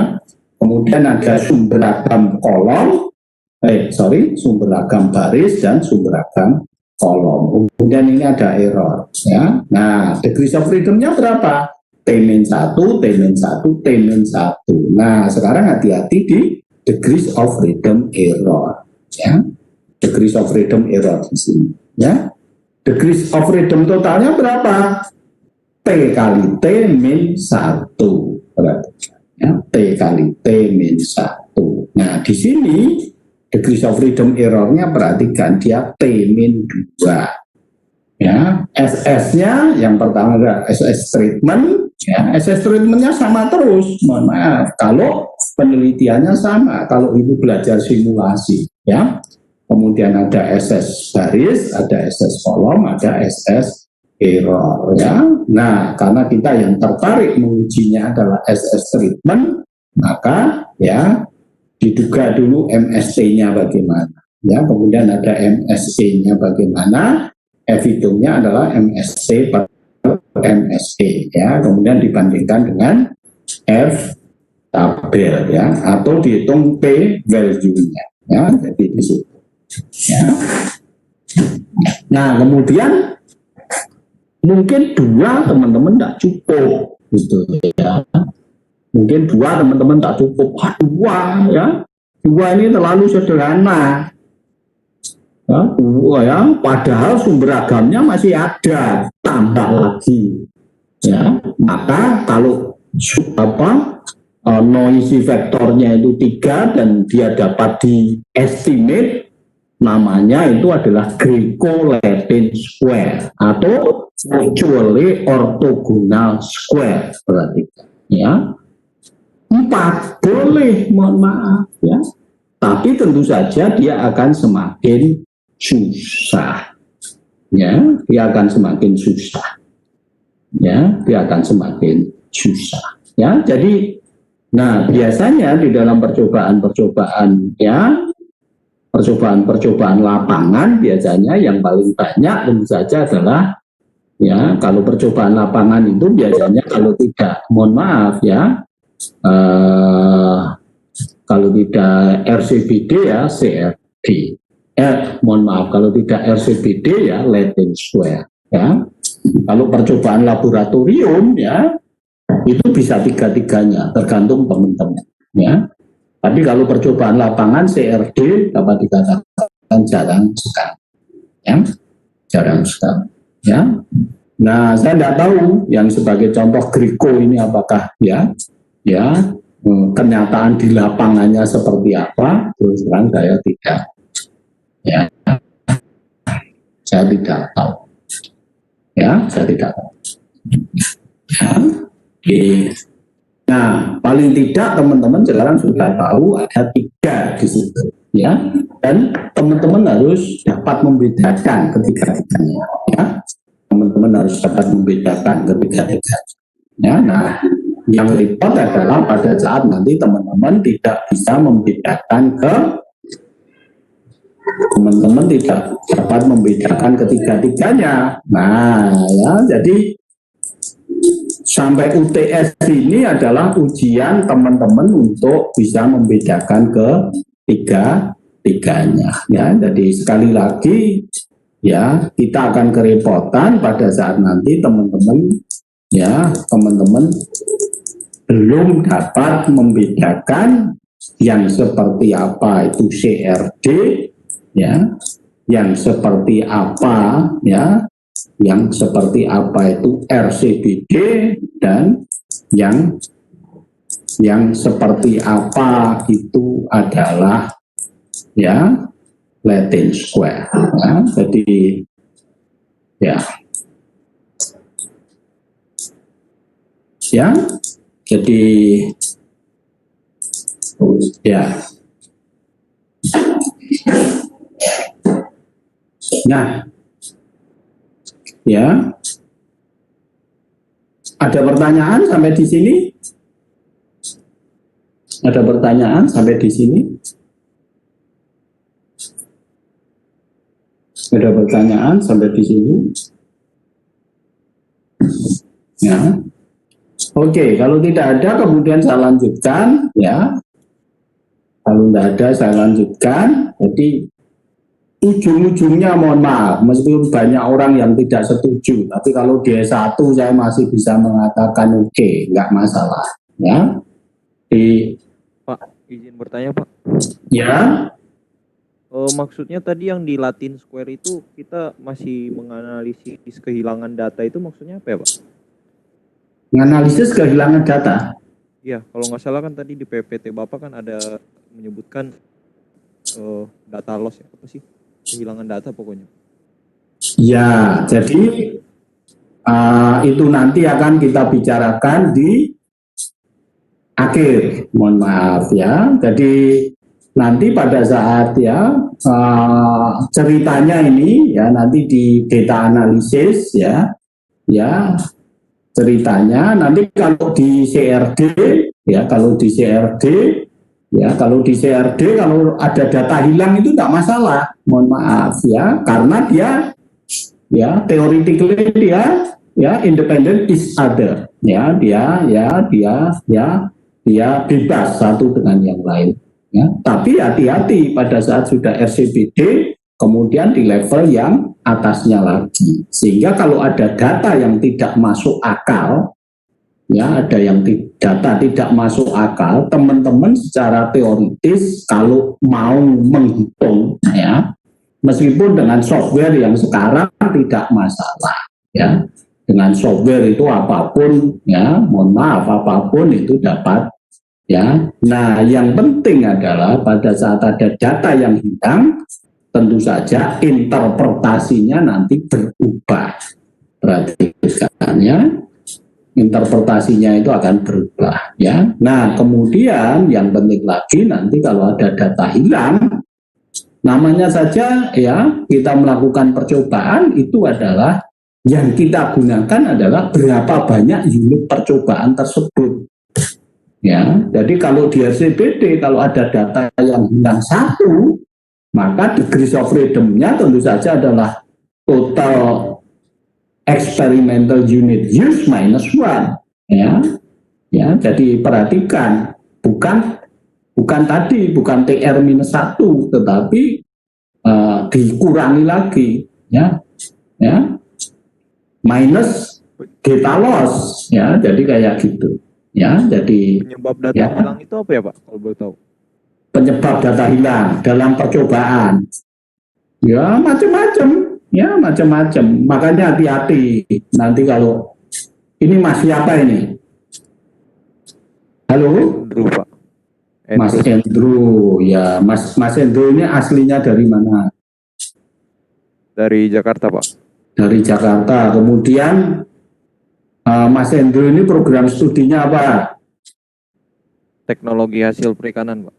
Kemudian ada sumber agam kolom, sumber agam baris dan sumber agam kolom. Kemudian ini ada error ya. Nah, degrees of freedom-nya berapa? T-1, T-1, T-1. Nah, sekarang hati-hati di degrees of freedom error ya. Degrees of freedom error di sini ya. Degrees of freedom totalnya berapa? T kali T-1 ya. T kali T-1. Nah, di sini degrees of freedom error-nya perhatikan dia T-2 ya. SS-nya yang pertama adalah SS treatment ya. SS treatment-nya sama terus, mohon maaf kalau penelitiannya sama, kalau itu belajar simulasi ya. Kemudian ada SS baris, ada SS kolom, ada SS error ya. Nah, karena kita yang tertarik mengujinya adalah SS treatment, maka ya diduga dulu MST-nya bagaimana ya. Kemudian ada MSE-nya bagaimana, F-hitungnya adalah MST per MSE ya. Kemudian dibandingkan dengan F tabel ya, atau dihitung P value-nya ya. Jadi di situ ya. Nah, kemudian mungkin 2 teman-teman tidak cukup gitu ya. Mungkin 2 teman-teman tak cukup. 2 ya. 2 ini terlalu sederhana. Ya, 2 ya, padahal sumber agamnya masih ada, tambah lagi. Ya, maka kalau noisy vektornya itu 3 dan dia dapat di estimate namanya itu adalah Greco-Latin square atau mutually orthogonal square. Berarti ya 4 boleh, mohon maaf ya, tapi tentu saja dia akan semakin susah ya, dia akan semakin susah ya, dia akan semakin susah ya. Jadi nah biasanya di dalam percobaan ya, percobaan lapangan biasanya yang paling banyak tentu saja adalah ya, kalau percobaan lapangan itu biasanya kalau tidak, mohon maaf ya, kalau tidak RCBD ya CRD, mohon maaf, kalau tidak RCBD ya Latin square ya. Kalau percobaan laboratorium ya itu bisa tiga-tiganya, tergantung teman-teman ya. Tapi kalau percobaan lapangan CRD dapat dikatakan jarang sekali ya, jarang sekali ya. Nah, saya tidak tahu yang sebagai contoh Greco ini apakah ya kenyataan di lapangannya seperti apa. Terus terang saya tidak ya, saya tidak tahu ya, saya tidak tahu ya. Nah, paling tidak teman-teman sekarang sudah tahu ada 3 di situ ya, dan teman-teman harus dapat membedakan ketiga-tiganya ya. Teman-teman harus dapat membedakan ketiga-tiganya ya. Nah, yang repot adalah pada saat nanti teman-teman tidak bisa membedakan teman-teman tidak dapat membedakan ketiga-tiganya. Nah ya, jadi sampai UTS ini adalah ujian teman-teman untuk bisa membedakan ketiga-tiganya ya. Jadi sekali lagi ya, kita akan kerepotan pada saat nanti teman-teman ya, teman-teman belum dapat membedakan yang seperti apa itu CRD ya, yang seperti apa ya, yang seperti apa itu RCBD, dan yang seperti apa itu adalah ya Latin square ya. Jadi ya jadi ya, nah ya, ada pertanyaan sampai di sini? Ada pertanyaan sampai di sini? Ada pertanyaan sampai di sini? Ya. Oke, kalau tidak ada kemudian saya lanjutkan ya. Kalau tidak ada saya lanjutkan. Jadi ujung-ujungnya mohon maaf, meskipun banyak orang yang tidak setuju, tapi kalau D1 saya masih bisa mengatakan oke, nggak masalah ya. Pak, izin bertanya Pak. Ya. Maksudnya tadi yang di Latin square itu kita masih menganalisis kehilangan data, itu maksudnya apa ya Pak? Menganalisis kehilangan data? Iya, kalau nggak salah kan tadi di PPT Bapak kan ada menyebutkan data loss ya, apa sih? Kehilangan data pokoknya. Ya, jadi itu nanti akan kita bicarakan di akhir, mohon maaf ya. Jadi nanti pada saat ya ceritanya ini ya, nanti di data analisis ya ceritanya nanti kalau di CRD ya, kalau di CRD kalau ada data hilang itu tidak masalah, mohon maaf ya, karena dia ya theoretically dia ya independent each other ya, dia bebas satu dengan yang lain ya. Tapi hati-hati pada saat sudah RCBD kemudian di level yang atasnya lagi, sehingga kalau ada data yang tidak masuk akal ya, ada yang data tidak masuk akal, teman-teman secara teoritis kalau mau menghitung ya, meskipun dengan software yang sekarang tidak masalah ya, dengan software itu apapun ya, mohon maaf apapun itu dapat ya. Nah yang penting adalah pada saat ada data yang hilang tentu saja interpretasinya nanti berubah. Perhatikan ya, interpretasinya itu akan berubah ya. Nah, kemudian yang penting lagi nanti kalau ada data hilang, namanya saja ya kita melakukan percobaan itu adalah yang kita gunakan adalah berapa banyak unit percobaan tersebut. Ya, jadi kalau di RCBD kalau ada data yang hilang satu, maka degrees of freedom-nya tentu saja adalah total experimental unit use minus 1. Ya, ya, jadi perhatikan bukan TR minus 1, tetapi dikurangi lagi, ya, minus data loss, ya, jadi kayak gitu. Ya, jadi penyebab data ya, hilang itu apa ya Pak, kalau boleh tahu? Penyebab data hilang dalam percobaan, ya macam-macam. Makanya hati-hati nanti kalau ini Mas siapa ini? Halo, Andrew Pak. Mas Andrew, ya Mas Andrew ini aslinya dari mana? Dari Jakarta Pak. Dari Jakarta. Kemudian Mas Andrew ini program studinya apa? Teknologi hasil perikanan Pak.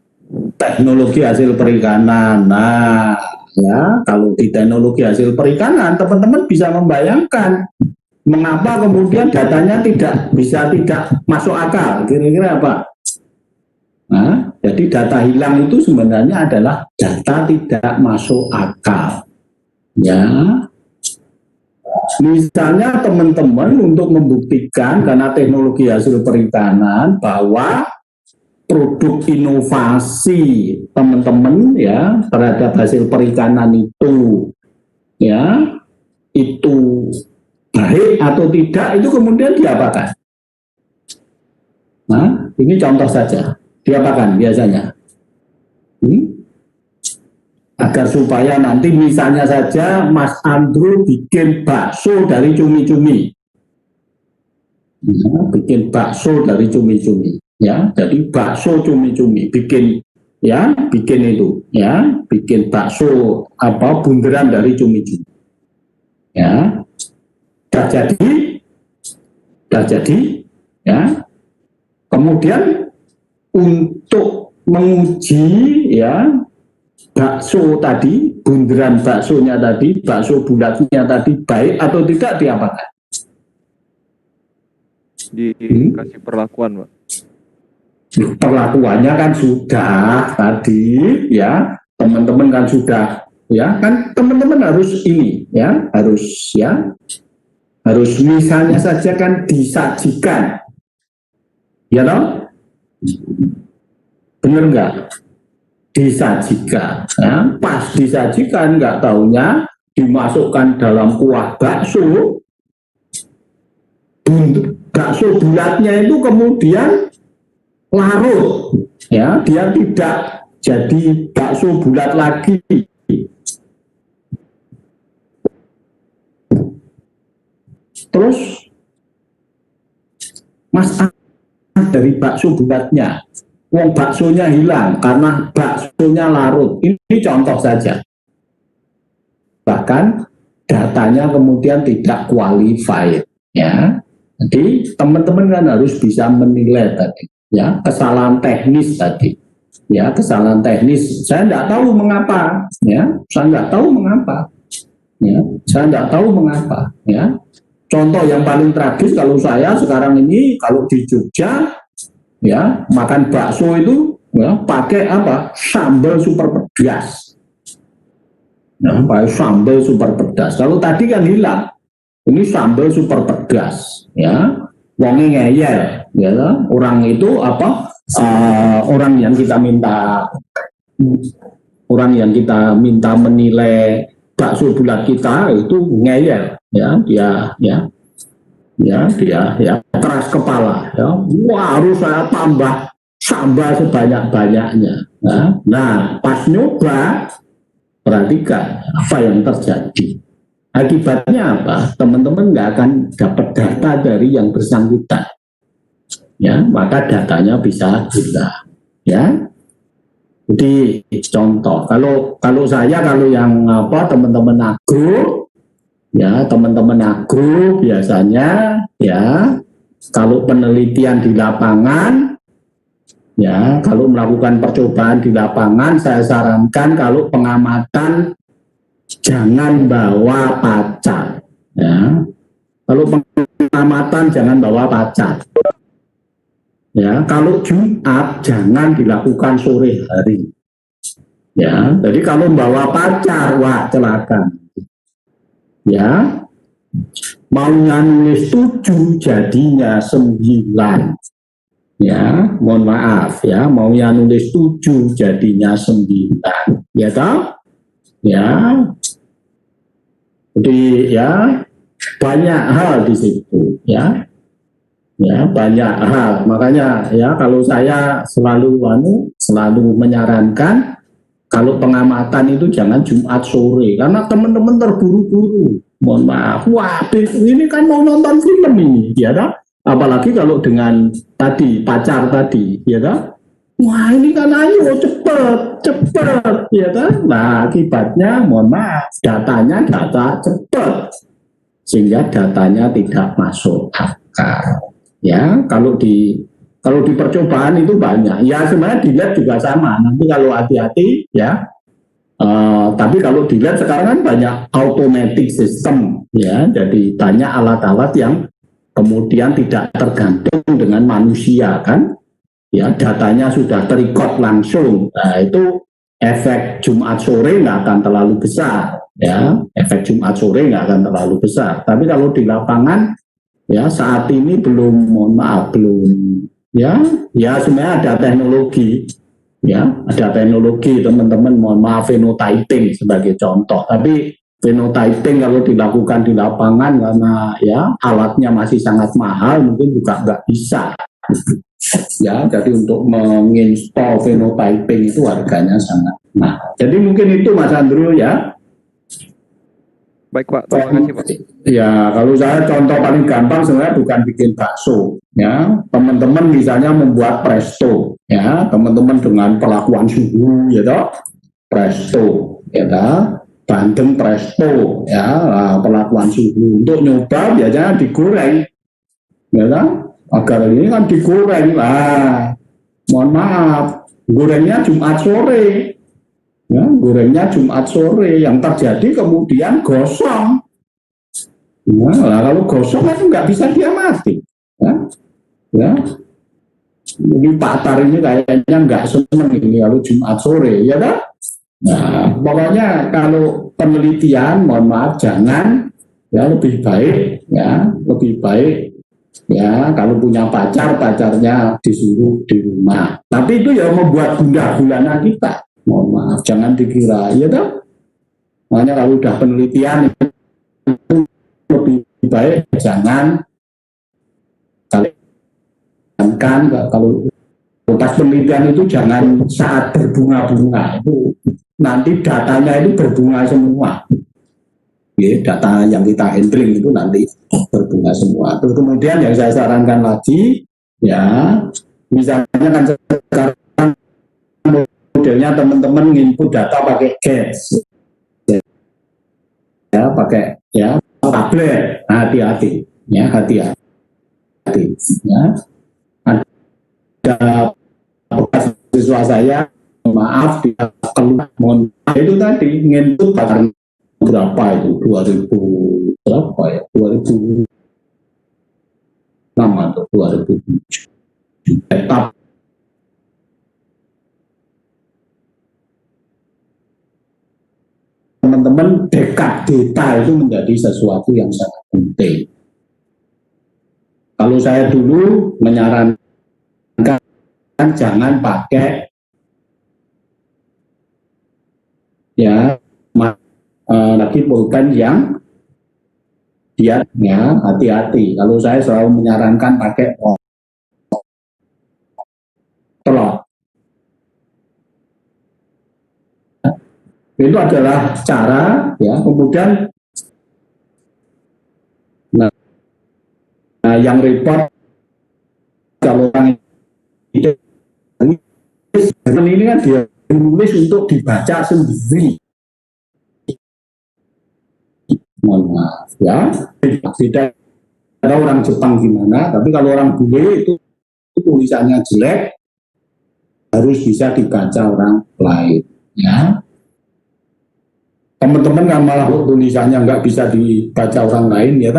Teknologi hasil perikanan. Nah, ya kalau di teknologi hasil perikanan, teman-teman bisa membayangkan mengapa kemudian datanya tidak masuk akal. Kira-kira apa? Nah, jadi data hilang itu sebenarnya adalah data tidak masuk akal. Ya, misalnya teman-teman untuk membuktikan karena teknologi hasil perikanan bahwa produk inovasi teman-teman ya terhadap hasil perikanan itu ya itu baik atau tidak, itu kemudian diapakan? Nah, ini contoh saja, diapakan biasanya? Agar supaya nanti misalnya saja Mas Andrew bikin bakso dari cumi-cumi, ya, bikin bakso dari cumi-cumi, ya, jadi bakso cumi-cumi, bikin itu, ya, bikin bakso bunderan dari cumi-cumi, ya, sudah jadi, ya, kemudian untuk menguji, ya, bakso tadi, bunderan baksonya tadi, bakso bulatnya tadi baik atau tidak, diapakan? Dikasih perlakuan Pak. Perlakuannya kan sudah tadi ya, teman-teman kan sudah ya, kan teman-teman harus ini ya, harus misalnya saja kan disajikan, ya toh, bener nggak? Disajikan, ya, pas disajikan nggak taunya dimasukkan dalam kuah bakso, bakso bulatnya itu kemudian larut, ya, dia tidak jadi bakso bulat lagi. Terus Mas dari bakso bulatnya, wong baksonya hilang karena baksonya larut. Ini contoh saja. Bahkan datanya kemudian tidak qualified, ya. Jadi teman-teman kan harus bisa menilai tadi, ya, kesalahan teknis tadi, ya, kesalahan teknis. Saya tidak tahu mengapa, ya, saya tidak tahu mengapa, ya. Contoh yang paling tragis kalau saya sekarang ini kalau di Jogja, ya, makan bakso itu ya pakai sambal super pedas. Nah, pakai sambal super pedas. Kalau tadi kan hilang, ini sambal super pedas, ya, wongnya ngeyel, ya, orang itu orang yang kita menilai bakso bulat kita itu ngeyel, ya, dia keras kepala, ya, wah harus saya tambah sambal sebanyak-banyaknya. Nah, pas nyoba, perhatikan apa yang terjadi. Akibatnya apa? Teman-teman nggak akan dapat data dari yang bersangkutan, ya, maka datanya bisa hilang, ya. Jadi contoh, kalau saya, kalau yang teman-teman agro, ya teman-teman agro biasanya ya kalau penelitian di lapangan, ya kalau melakukan percobaan di lapangan, saya sarankan kalau pengamatan jangan bawa pacar, ya. Kalau pengamatan jangan bawa pacar. Ya, kalau Jumat jangan dilakukan sore hari. Ya, jadi kalau bawa pacar, wah celaka. Ya, maunya nulis 7 jadinya 9. Ya, mohon maaf ya, maunya nulis 7 jadinya 9. Ya toh? Ya. Jadi ya banyak hal di situ ya. Ya, banyak hal. Makanya ya kalau saya selalu menyarankan kalau pengamatan itu jangan Jumat sore karena teman-teman terburu-buru. Mohon maaf. Wah, ini kan mau nonton film ini, ya kan? Apalagi kalau dengan tadi pacar tadi, ya kan? Wah, ini kan ayo cepet, ya kan? Nah, akibatnya mohon maaf, datanya data cepet sehingga datanya tidak masuk akal. Ya, kalau di percobaan itu banyak. Ya sebenarnya di lab juga sama. Nanti kalau hati-hati ya. Tapi kalau di lab sekarang kan banyak automatic system ya. Jadi banyak alat-alat yang kemudian tidak tergantung dengan manusia kan. Ya datanya sudah terrecord langsung. Nah itu efek Jumat sore nggak akan terlalu besar ya. Efek Jumat sore nggak akan terlalu besar. Tapi kalau di lapangan ya saat ini belum ya sebenarnya ada teknologi teman-teman, mohon maaf, phenotyping sebagai contoh, tapi phenotyping kalau dilakukan di lapangan karena ya alatnya masih sangat mahal mungkin juga nggak bisa ya. Jadi untuk menginstall phenotyping itu harganya sangat mahal. Jadi mungkin itu Mas Andrew ya. Baik Pak, terima kasih Pak. Ya, kalau saya contoh paling gampang sebenarnya bukan bikin bakso, ya. Teman-teman misalnya membuat presto, ya. Teman-teman dengan perlakuan suhu, ya toh, presto, ya toh. Bandeng presto, ya. Nah, perlakuan suhu. Untuk nyoba biasanya digoreng, ya toh. Agar ini kan digoreng lah. Mohon maaf, gorengnya Jumat sore. Ya, gorengnya Jumat sore, yang terjadi kemudian gosong. Nah, kalau gosong kan nggak bisa diamati. Ya. Ini Pak Tar ini kayaknya nggak seneng ini kalau Jumat sore, ya kan? Nah, pokoknya kalau penelitian, mohon maaf, jangan, ya lebih baik ya kalau punya pacarnya disuruh di rumah. Tapi itu ya membuat gundah gulana kita. Mohon maaf, jangan dikira, ya toh. Makanya kalau udah penelitian itu lebih baik jangan kalau pas penelitian itu jangan saat berbunga-bunga, itu nanti datanya itu berbunga semua. Ya, data yang kita handling itu nanti berbunga semua. Terus kemudian yang saya sarankan lagi, ya misalnya kan sekarang modelnya teman-teman input data pakai GES, ya pakai ya tablet, hati-hati, ya hati-hati, ya ada siswa saya, maaf dia keluar, itu tadi input pakai berapa itu 2000 berapa ya 2006 atau 2007 tetap teman-teman dekat data itu menjadi sesuatu yang sangat penting. Kalau saya dulu menyarankan jangan pakai ya lagi pulpen yang dia ya hati-hati. Kalau saya selalu menyarankan pakai telur. Itu adalah cara ya. Kemudian nah yang report kalau orang ini kan dia ditulis untuk dibaca sendiri. Mohon maaf ya, tidak ada orang Jepang gimana, tapi kalau orang bule itu tulisannya jelek harus bisa dibaca orang lain ya. Teman-teman kan malah tulisannya nggak bisa dibaca orang lain ya,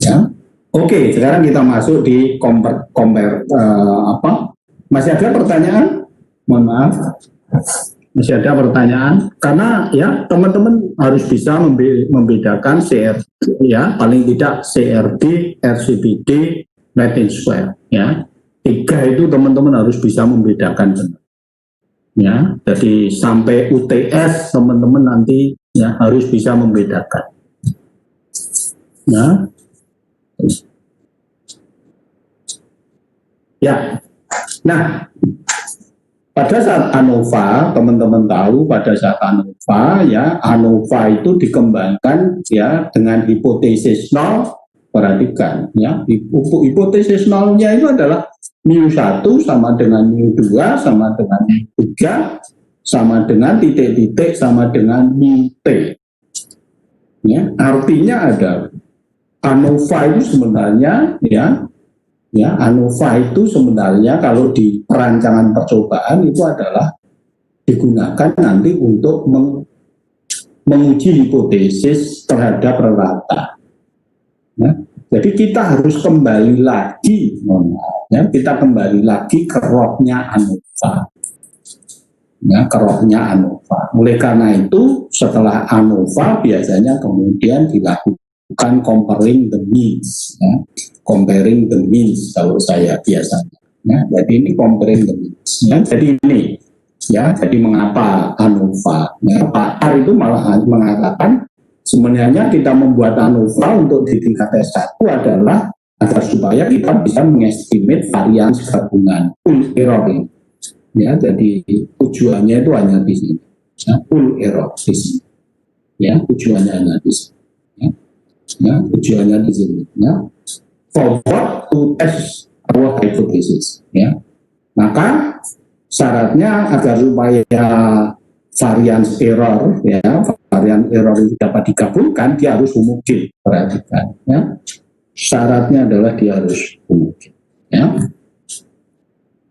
ya. Oke, sekarang kita masuk di compare masih ada pertanyaan? Mohon maaf, masih ada pertanyaan karena ya teman-teman harus bisa membedakan CR ya, paling tidak CRD, RCBD, Latin Square ya. 3 itu teman-teman harus bisa membedakan benar. Ya, jadi sampai UTS teman-teman nanti ya harus bisa membedakan. Ya, nah pada saat ANOVA teman-teman tahu pada saat ANOVA ya, ANOVA itu dikembangkan ya dengan hipotesis nol. Perhatikan ya, hipotesis nolnya itu adalah mu1 sama dengan mu2 sama dengan mu3 sama dengan titik-titik sama dengan mu-t. Ya, artinya ada ANOVA itu sebenarnya ya ANOVA itu sebenarnya kalau di perancangan percobaan itu adalah digunakan nanti untuk menguji hipotesis terhadap rata. Ya, jadi kita harus kembali lagi, kita kembali lagi ke rohnya ANOVA. Ya, ke rohnya ANOVA. Oleh karena itu setelah ANOVA biasanya kemudian dilakukan comparing the means. Ya. Comparing the means kalau saya biasanya. Ya, jadi ini comparing the means. Ya, jadi ini, ya, jadi mengapa ANOVA? Ya, Pak Ar itu malah mengatakan sebenarnya kita membuat ANOVA untuk di tingkat S1 adalah agar supaya kita bisa mengestimate varians gabungan full error. Ya, jadi tujuannya itu hanya di sini. Ya, full error di sini. Ya, tujuannya hanya di sini. Ya, tujuannya di sini. Ya. Forward to test our hypothesis, ya. Maka syaratnya agar supaya variance error, ya, varian error itu dapat digabungkan, dia harus homogen. Perhatikan, ya. Syaratnya adalah dia harus homogen, ya.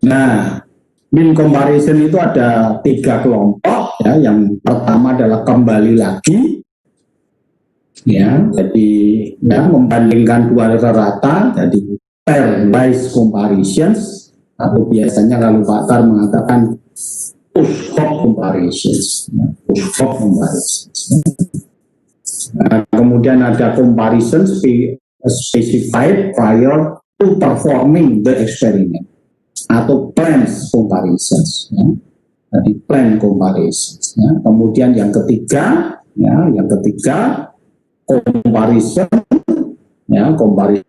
Nah, mean comparison itu ada 3 kelompok, ya. Yang pertama adalah kembali lagi. Ya, jadi ya, membandingkan 2 rata, jadi pairwise comparisons atau biasanya kalau Pak Tar mengatakan post-hoc comparisons, ya, post-hoc comparisons. Nah, kemudian ada comparison specified prior to performing the experiment atau planned comparisons, ya. Jadi planned comparisons. Ya. Kemudian yang ketiga comparison, ya, comparison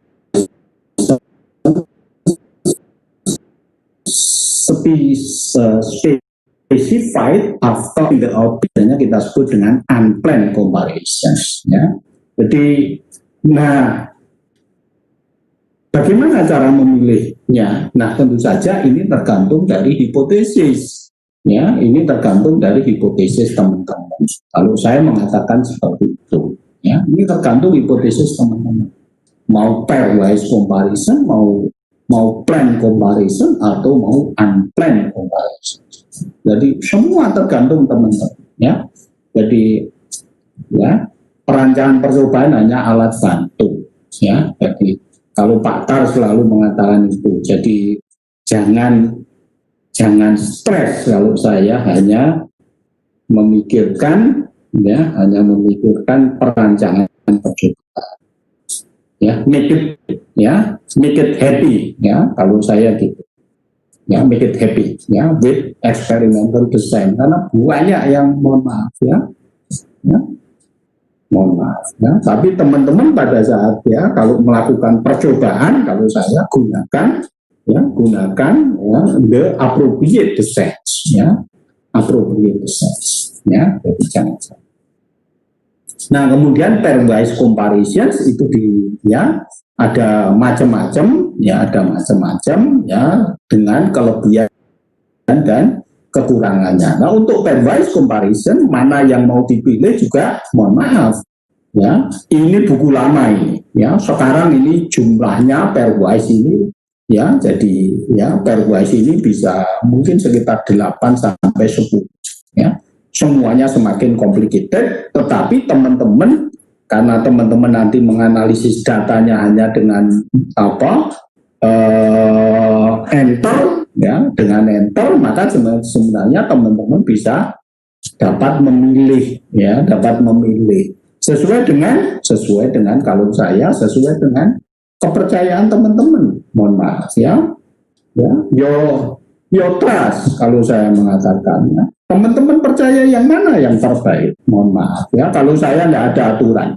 specified after the output-nya kita sebut dengan unplanned comparisons, ya. Jadi, nah, bagaimana cara memilihnya? Nah, tentu saja ini tergantung dari hipotesis, ya. Ini tergantung dari hipotesis teman-teman. Kalau saya mengatakan seperti itu. Ya, ini tergantung hipotesis teman-teman. Mau pairwise comparison, mau planned comparison atau mau unplanned comparison. Jadi semua tergantung teman-teman. Ya, jadi ya perancangan percobaan hanya alat bantu. Ya, jadi kalau Pak Tar selalu mengatakan itu. Jadi jangan stres kalau saya hanya memikirkan perancangan percobaan. Ya, make it happy, ya, kalau saya gitu. Ya, make it happy, ya, with experimental design. Karena banyak yang mohon maaf, ya, mohon maaf, ya. Tapi teman-teman pada saat ya kalau melakukan percobaan, kalau saya gunakan the appropriate designs, ya, appropriate designs, ya, jadi jangan salah. Nah, kemudian pairwise comparisons itu ada macam-macam dengan kelebihan dan kekurangannya. Nah, untuk pairwise comparison mana yang mau dipilih juga mohon maaf ini buku lama ini sekarang ini jumlahnya pairwise ini jadi pairwise ini bisa mungkin sekitar 8 sampai 10 semuanya semakin complicated, tetapi teman-teman karena teman-teman nanti menganalisis datanya hanya dengan enter dengan enter, maka sebenarnya teman-teman bisa dapat memilih sesuai dengan kalau saya sesuai dengan kepercayaan teman-teman. Mohon maaf your trust kalau saya mengatakannya. Teman-teman percaya yang mana yang terbaik? Mohon maaf kalau saya tidak ada aturan.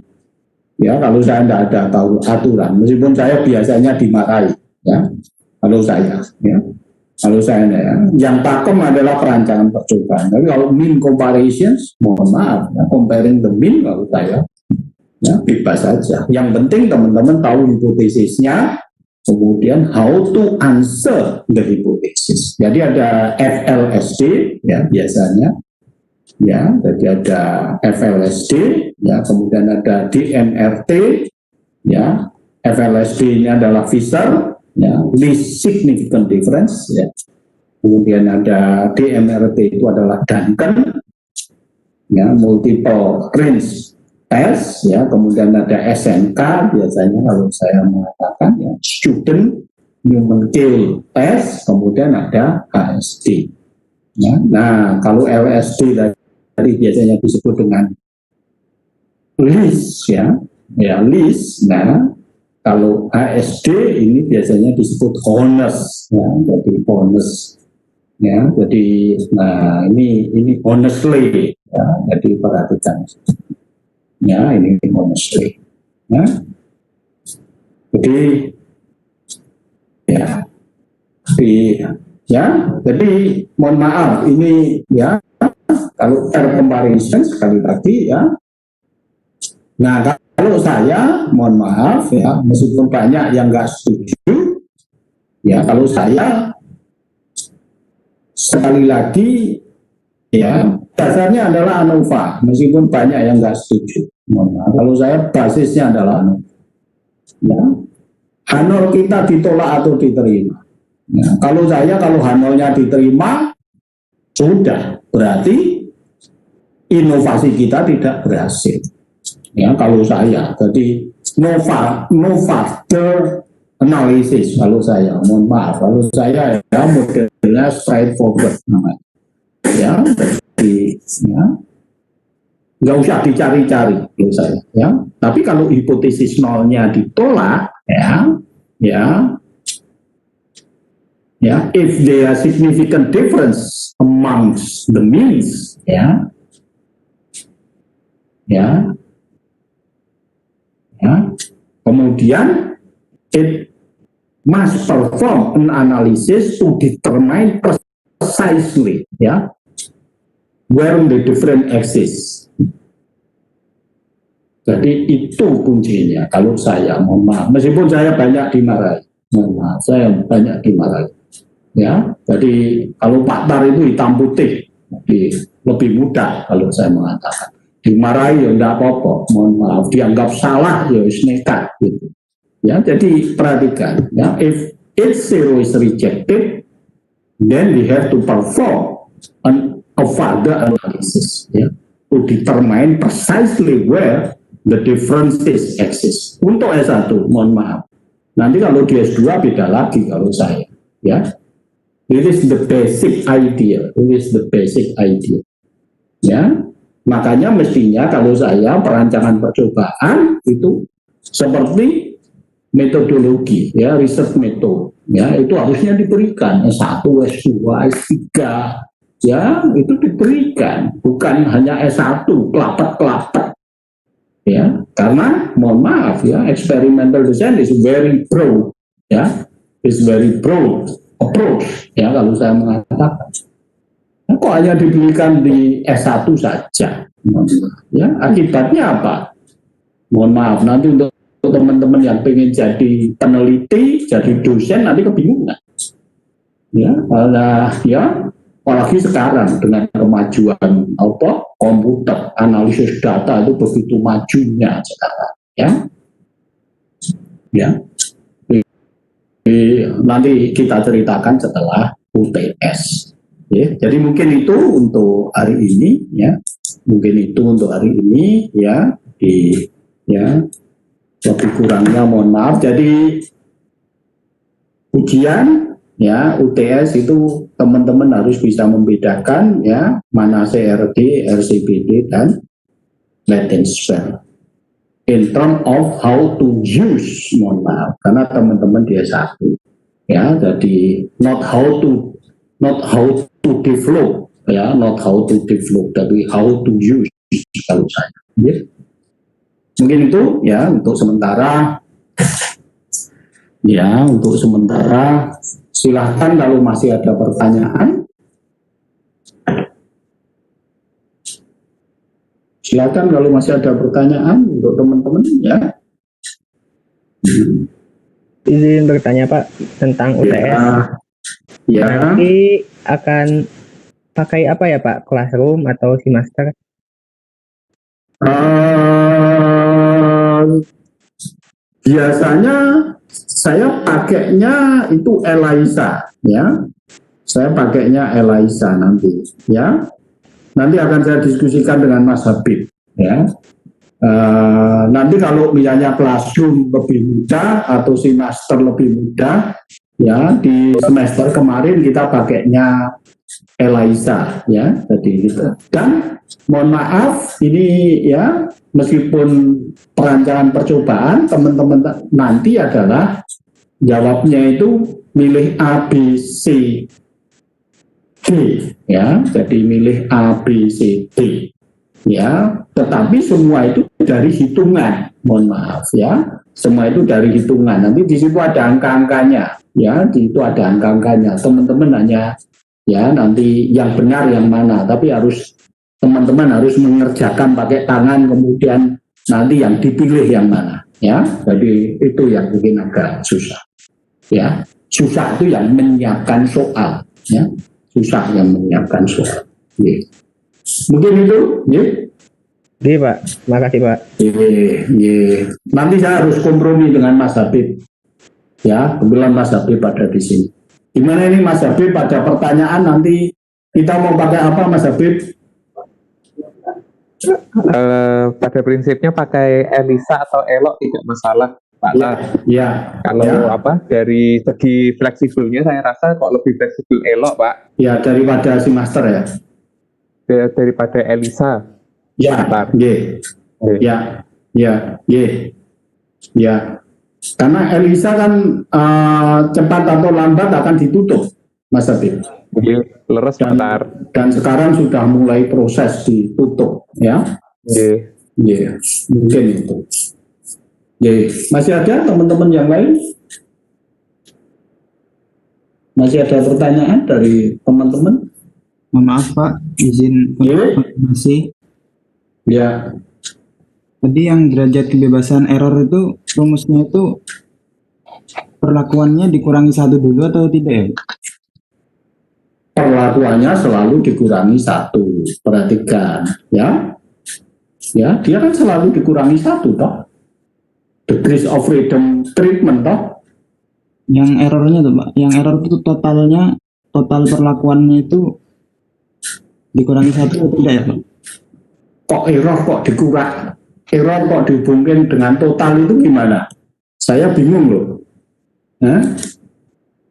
Kalau saya tidak ada aturan, meskipun saya biasanya dimarahi kalau saya yang pakem adalah perancangan percobaan. Tapi kalau mean comparisons, mohon maaf comparing the mean kalau saya bebas saja. Yang penting teman-teman tahu hipotesisnya, kemudian how to answer the hypothesis. Jadi ada FLSD biasanya jadi ada FLSD kemudian ada DMRT FLSD-nya adalah Fisher least significant difference kemudian ada DMRT itu adalah Duncan multiple range test kemudian ada SNK biasanya kalau saya mengatakan student human scale test, kemudian ada HSD nah kalau LSD tadi biasanya disebut dengan list list. Nah kalau HSD ini biasanya disebut honest jadi honest jadi nah ini honestly jadi perhatikan ini honestly jadi jadi mohon maaf ini kalau comparison sekali lagi nah kalau saya mohon maaf meskipun banyak yang nggak setuju kalau saya sekali lagi dasarnya adalah ANOVA meskipun banyak yang nggak setuju. Kalau saya basisnya adalah ANOVA Hanol kita ditolak atau diterima. Kalau Hanolnya diterima sudah berarti inovasi kita tidak berhasil kalau saya jadi no further analysis kalau saya mohon maaf kalau saya modelnya straightforward namanya jadi nggak usah dicari-cari kalau saya tapi kalau hipotesis nolnya ditolak if there are significant difference amongst the means kemudian it must perform an analysis to determine precisely where the different axis. Jadi itu kuncinya kalau saya mohon maaf meskipun saya banyak dimarahi jadi kalau Pak Tar itu hitam putih lebih mudah kalau saya mengatakan dimarahi enggak apa-apa mohon maaf dianggap salah nekat gitu jadi perhatikan if each zero is rejected then we have to perform a further analysis to determine precisely where the differences exist. Untuk S1 mohon maaf nanti kalau di S2 beda lagi kalau saya it is the basic idea makanya mestinya kalau saya perancangan percobaan itu seperti metodologi riset metode itu harusnya diberikan S1, S2, S3 itu diberikan bukan hanya S1 kelapet karena mohon maaf experimental design is very broad is very broad approach kalau saya mengatakan Kok hanya diberikan di S1 saja? Ya, akibatnya apa? Mohon maaf, nanti untuk teman-teman yang pengen jadi peneliti, jadi dosen, nanti kebingungan. Ya, apalagi sekarang dengan kemajuan komputer, analisis data itu begitu majunya sekarang. Ya. Nanti kita ceritakan setelah UTS. Ya, jadi mungkin itu untuk hari ini, ya. Mungkin itu untuk hari ini, ya. Lebih kurangnya mohon maaf. Jadi ujian, ya, UTS itu teman-teman harus bisa membedakan, ya, mana CRD, RCBD, dan Latin spell. In term of how to use, mohon maaf, karena teman-teman dia satu, ya, jadi not how to develop, ya, not how to develop, tapi how to use kalau saya. Ya. Mungkin itu, ya, untuk sementara, ya, untuk sementara. Silahkan kalau masih ada pertanyaan. Silakan kalau masih ada pertanyaan untuk teman-teman, ya. Izin bertanya Pak tentang UTS. Ya. Nanti akan pakai apa ya Pak? Classroom atau Seamaster? Biasanya saya pakainya itu ELISA, ya. Saya pakainya ELISA nanti, ya. Nanti akan saya diskusikan dengan Mas Habib, ya. Nanti kalau misalnya classroom lebih mudah atau semester lebih mudah, ya, di semester kemarin kita pakainya ELISA, ya. Jadi gitu. Dan mohon maaf ini, ya, meskipun perancangan percobaan, teman-teman nanti adalah jawabnya itu milih A, B, C, D, ya, jadi milih A, B, C, D, ya, tetapi semua itu dari hitungan, mohon maaf, ya, semua itu dari hitungan. Nanti di situ ada angka-angkanya, ya, di situ ada angka-angkanya. Teman-teman hanya, ya, nanti yang benar yang mana, tapi teman-teman harus mengerjakan pakai tangan, kemudian nanti yang dipilih yang mana, ya. Jadi itu yang mungkin agak susah, ya. Susah itu yang menyiapkan soal, ya. Susah yang menyiapkan soal. Yeah. Mungkin itu, ya. Iya Pak, makasih Pak. Nanti saya harus kompromi dengan Mas Habib, ya. Kebetulan Mas Habib ada di sini. Gimana ini Mas Habib? Ada pertanyaan nanti kita mau pakai apa, Mas Habib? Pada prinsipnya pakai ELISA atau ELOK tidak masalah Pak. Ya. Kalau dari segi fleksibelnya saya rasa kok lebih fleksibel ELOK Pak. Ya, daripada Seamaster, ya. Daripada ELISA. Ya. Karena ELISA kan cepat atau lambat akan ditutup, Mas Habib. Leres bentar. Dan sekarang sudah mulai proses ditutup, ya. Mungkin itu. Masih ada teman-teman yang lain? Masih ada pertanyaan dari teman-teman? Mohon maaf Pak, izin konfirmasi. Ya. Tadi yang derajat kebebasan error itu rumusnya itu perlakuannya dikurangi 1 dulu atau tidak ya? Perlakuannya selalu dikurangi 1. Perhatikan, ya. Ya, dia kan selalu dikurangi 1, toh. Degrees of freedom treatment, toh. Yang errornya tuh Pak, yang error itu total perlakuannya itu dikurangi 1 atau tidak ya Pak? Kok error kok dihubungkan dengan total itu gimana? Saya bingung loh.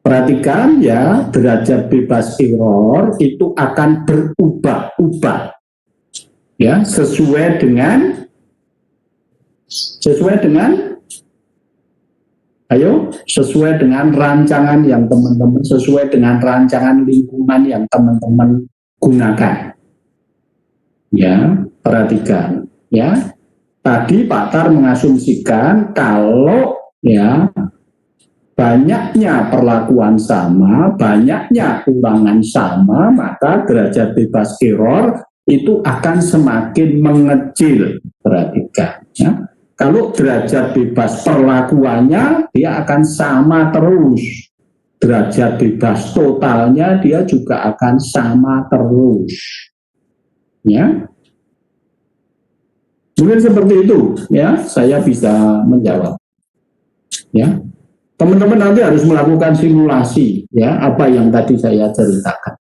Perhatikan, ya, derajat bebas error itu akan berubah-ubah, ya, sesuai dengan rancangan yang teman-teman, sesuai dengan rancangan lingkungan yang teman-teman gunakan. Ya, perhatikan, ya. Tadi Pak Tar mengasumsikan kalau, ya, banyaknya perlakuan sama, banyaknya ulangan sama, maka derajat bebas error itu akan semakin mengecil. Perhatikan ya. Kalau derajat bebas perlakuannya dia akan sama terus. Derajat bebas totalnya dia juga akan sama terus. Ya. Mungkin seperti itu ya, saya bisa menjawab. Ya. Teman-teman nanti harus melakukan simulasi ya, apa yang tadi saya ceritakan.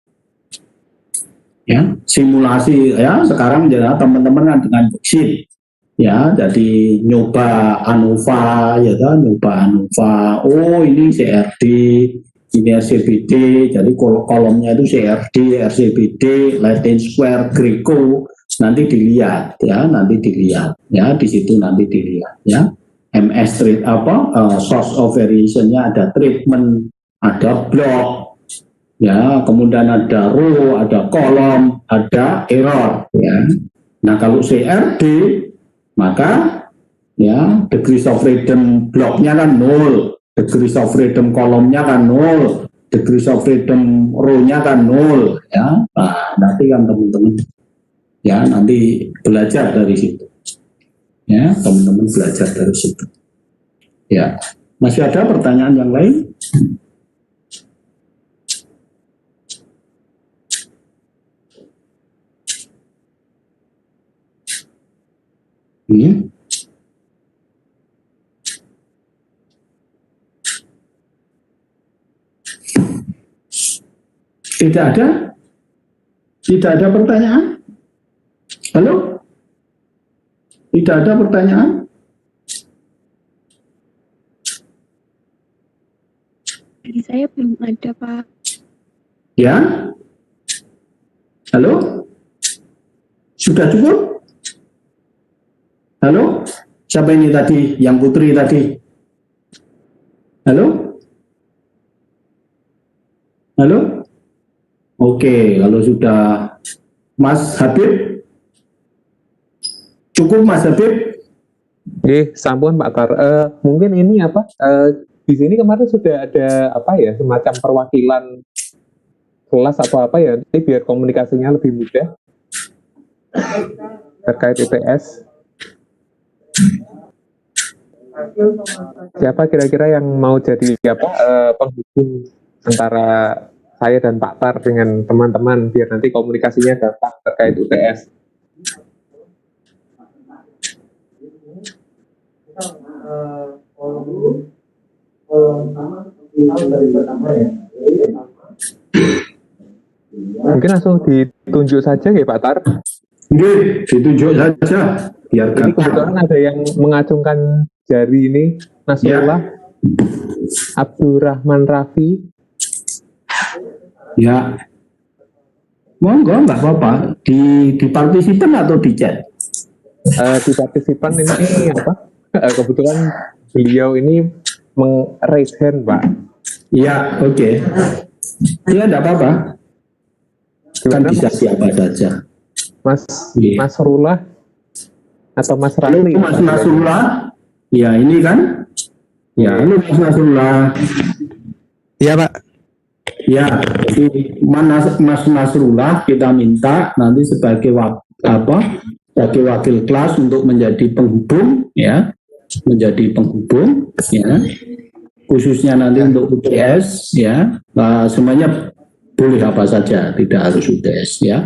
Ya, simulasi ya, sekarang ya teman-teman kan dengan worksheet. Ya, jadi nyoba ANOVA, ya kan, nyoba ANOVA. Oh, ini CRD, ini RCBD. Jadi kolomnya itu CRD, RCBD, Latin Square, Greco. Nanti dilihat, ya, nanti dilihat, ya, di situ nanti dilihat, ya. MS source of variation-nya ada treatment, ada block, ya, kemudian ada row, ada kolom, ada error, ya. Nah, kalau CRD maka ya degrees of freedom blocknya kan 0, degrees of freedom kolomnya kan 0, degrees of freedom row-nya kan 0 ya. Nah, nanti kan teman-teman ya nanti belajar dari situ. Ya, teman-teman belajar dari situ. Ya. Masih ada pertanyaan yang lain? Tidak ada? Tidak ada pertanyaan? Halo? Tidak ada pertanyaan? Dari saya belum ada, Pak. Ya? Halo? Sudah cukup? Halo? Siapa ini tadi? Yang Putri tadi? Halo? Halo? Oke, kalau sudah Mas Habib? Cukup Mas Habib? Sampun Pak Tar. Mungkin ini apa? Di sini kemarin sudah ada apa ya, semacam perwakilan kelas atau apa ya, nanti biar komunikasinya lebih mudah terkait IPS. Siapa kira-kira yang mau jadi apa penghubung antara saya dan Pak Tar dengan teman-teman biar nanti komunikasinya gampang terkait UTS. Mungkin langsung ditunjuk saja ya Pak Tar. Oke, ditunjuk saja. Biar Jadi kebetulan ada yang mengacungkan jari ini, Nasrullah, Abdurrahman Rafi. Ya, monggo nggak apa-apa. Di partisipan atau di chat? Di partisipan ini apa? Kebetulan beliau ini meng-raise hand, Pak. Ya, oke. Ya, enggak apa-apa. Kan Gimana, bisa siapa saja. Mas Iya. Nasrullah atau Mas Halo, Rafli? Mas Nasrullah. Ya, ini kan. Ya, halo Mas Nasrullah. Iya, Pak. Ya, jadi Mas Nasrullah kita minta nanti sebagai sebagai wakil kelas untuk menjadi penghubung, ya, menjadi penghubung, ya, khususnya nanti untuk UTS, ya, semuanya boleh apa saja, tidak harus UTS, ya.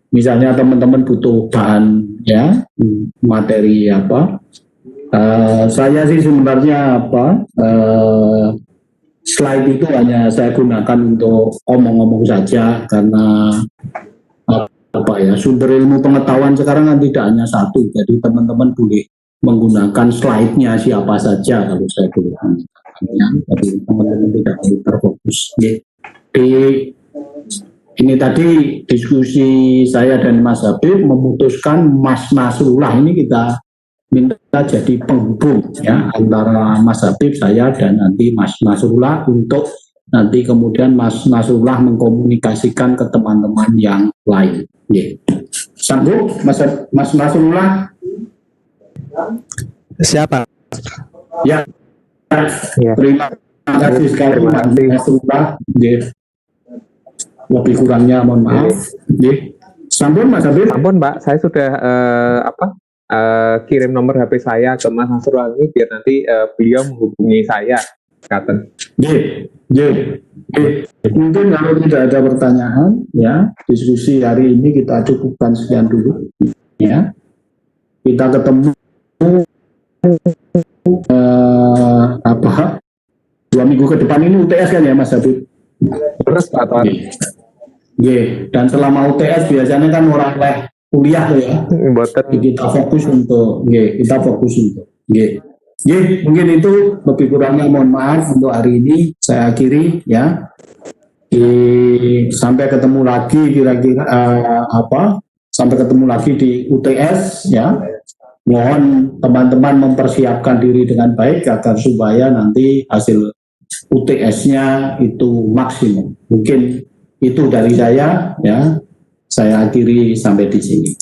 Misalnya teman-teman butuh bahan, ya, materi apa, saya sih sebenarnya slide itu hanya saya gunakan untuk omong-omong saja karena sumber ilmu pengetahuan sekarang kan tidak hanya satu, jadi teman-teman boleh menggunakan slide-nya siapa saja kalau saya boleh menggunakannya, jadi teman-teman tidak perlu terfokus. Ini tadi diskusi saya dan Mas Habib memutuskan Mas Nasrullah ini kita minta jadi penghubung, ya, antara Mas Habib, saya, dan nanti Mas Nasrullah untuk nanti kemudian Mas Nasrullah mengkomunikasikan ke teman-teman yang lain. Ya. Sanggup Mas Nasrullah? Siapa? Ya, Ya. Terima kasih sekali Terima Mas kasih. Nasrullah. Nggih. Lebih kurangnya mohon maaf. Nggih. Sampun Mas Habib. Ampun Pak, saya sudah kirim nomor HP saya ke Mas Nasrullah ini biar nanti beliau menghubungi saya, Katen. Nggih. Nggih. Nggih. Mungkin kalau tidak ada pertanyaan, ya diskusi hari ini kita cukupkan sekian dulu. Ya, kita ketemu 2 minggu ke depan ini UTS kan ya Mas Habib? Terus Pak Tuan, Nggih. Dan selama UTS biasanya kan orang kuliah tuh ya. boten. Jadi kita fokus untuk nggih. Mungkin itu lebih kurangnya mohon maaf untuk hari ini saya akhiri ya. Sampai ketemu lagi kira-kira sampai ketemu lagi di UTS ya. Mohon teman-teman mempersiapkan diri dengan baik agar supaya nanti hasil UTS-nya itu maksimum. Mungkin itu dari saya ya. Saya akhiri sampai di sini.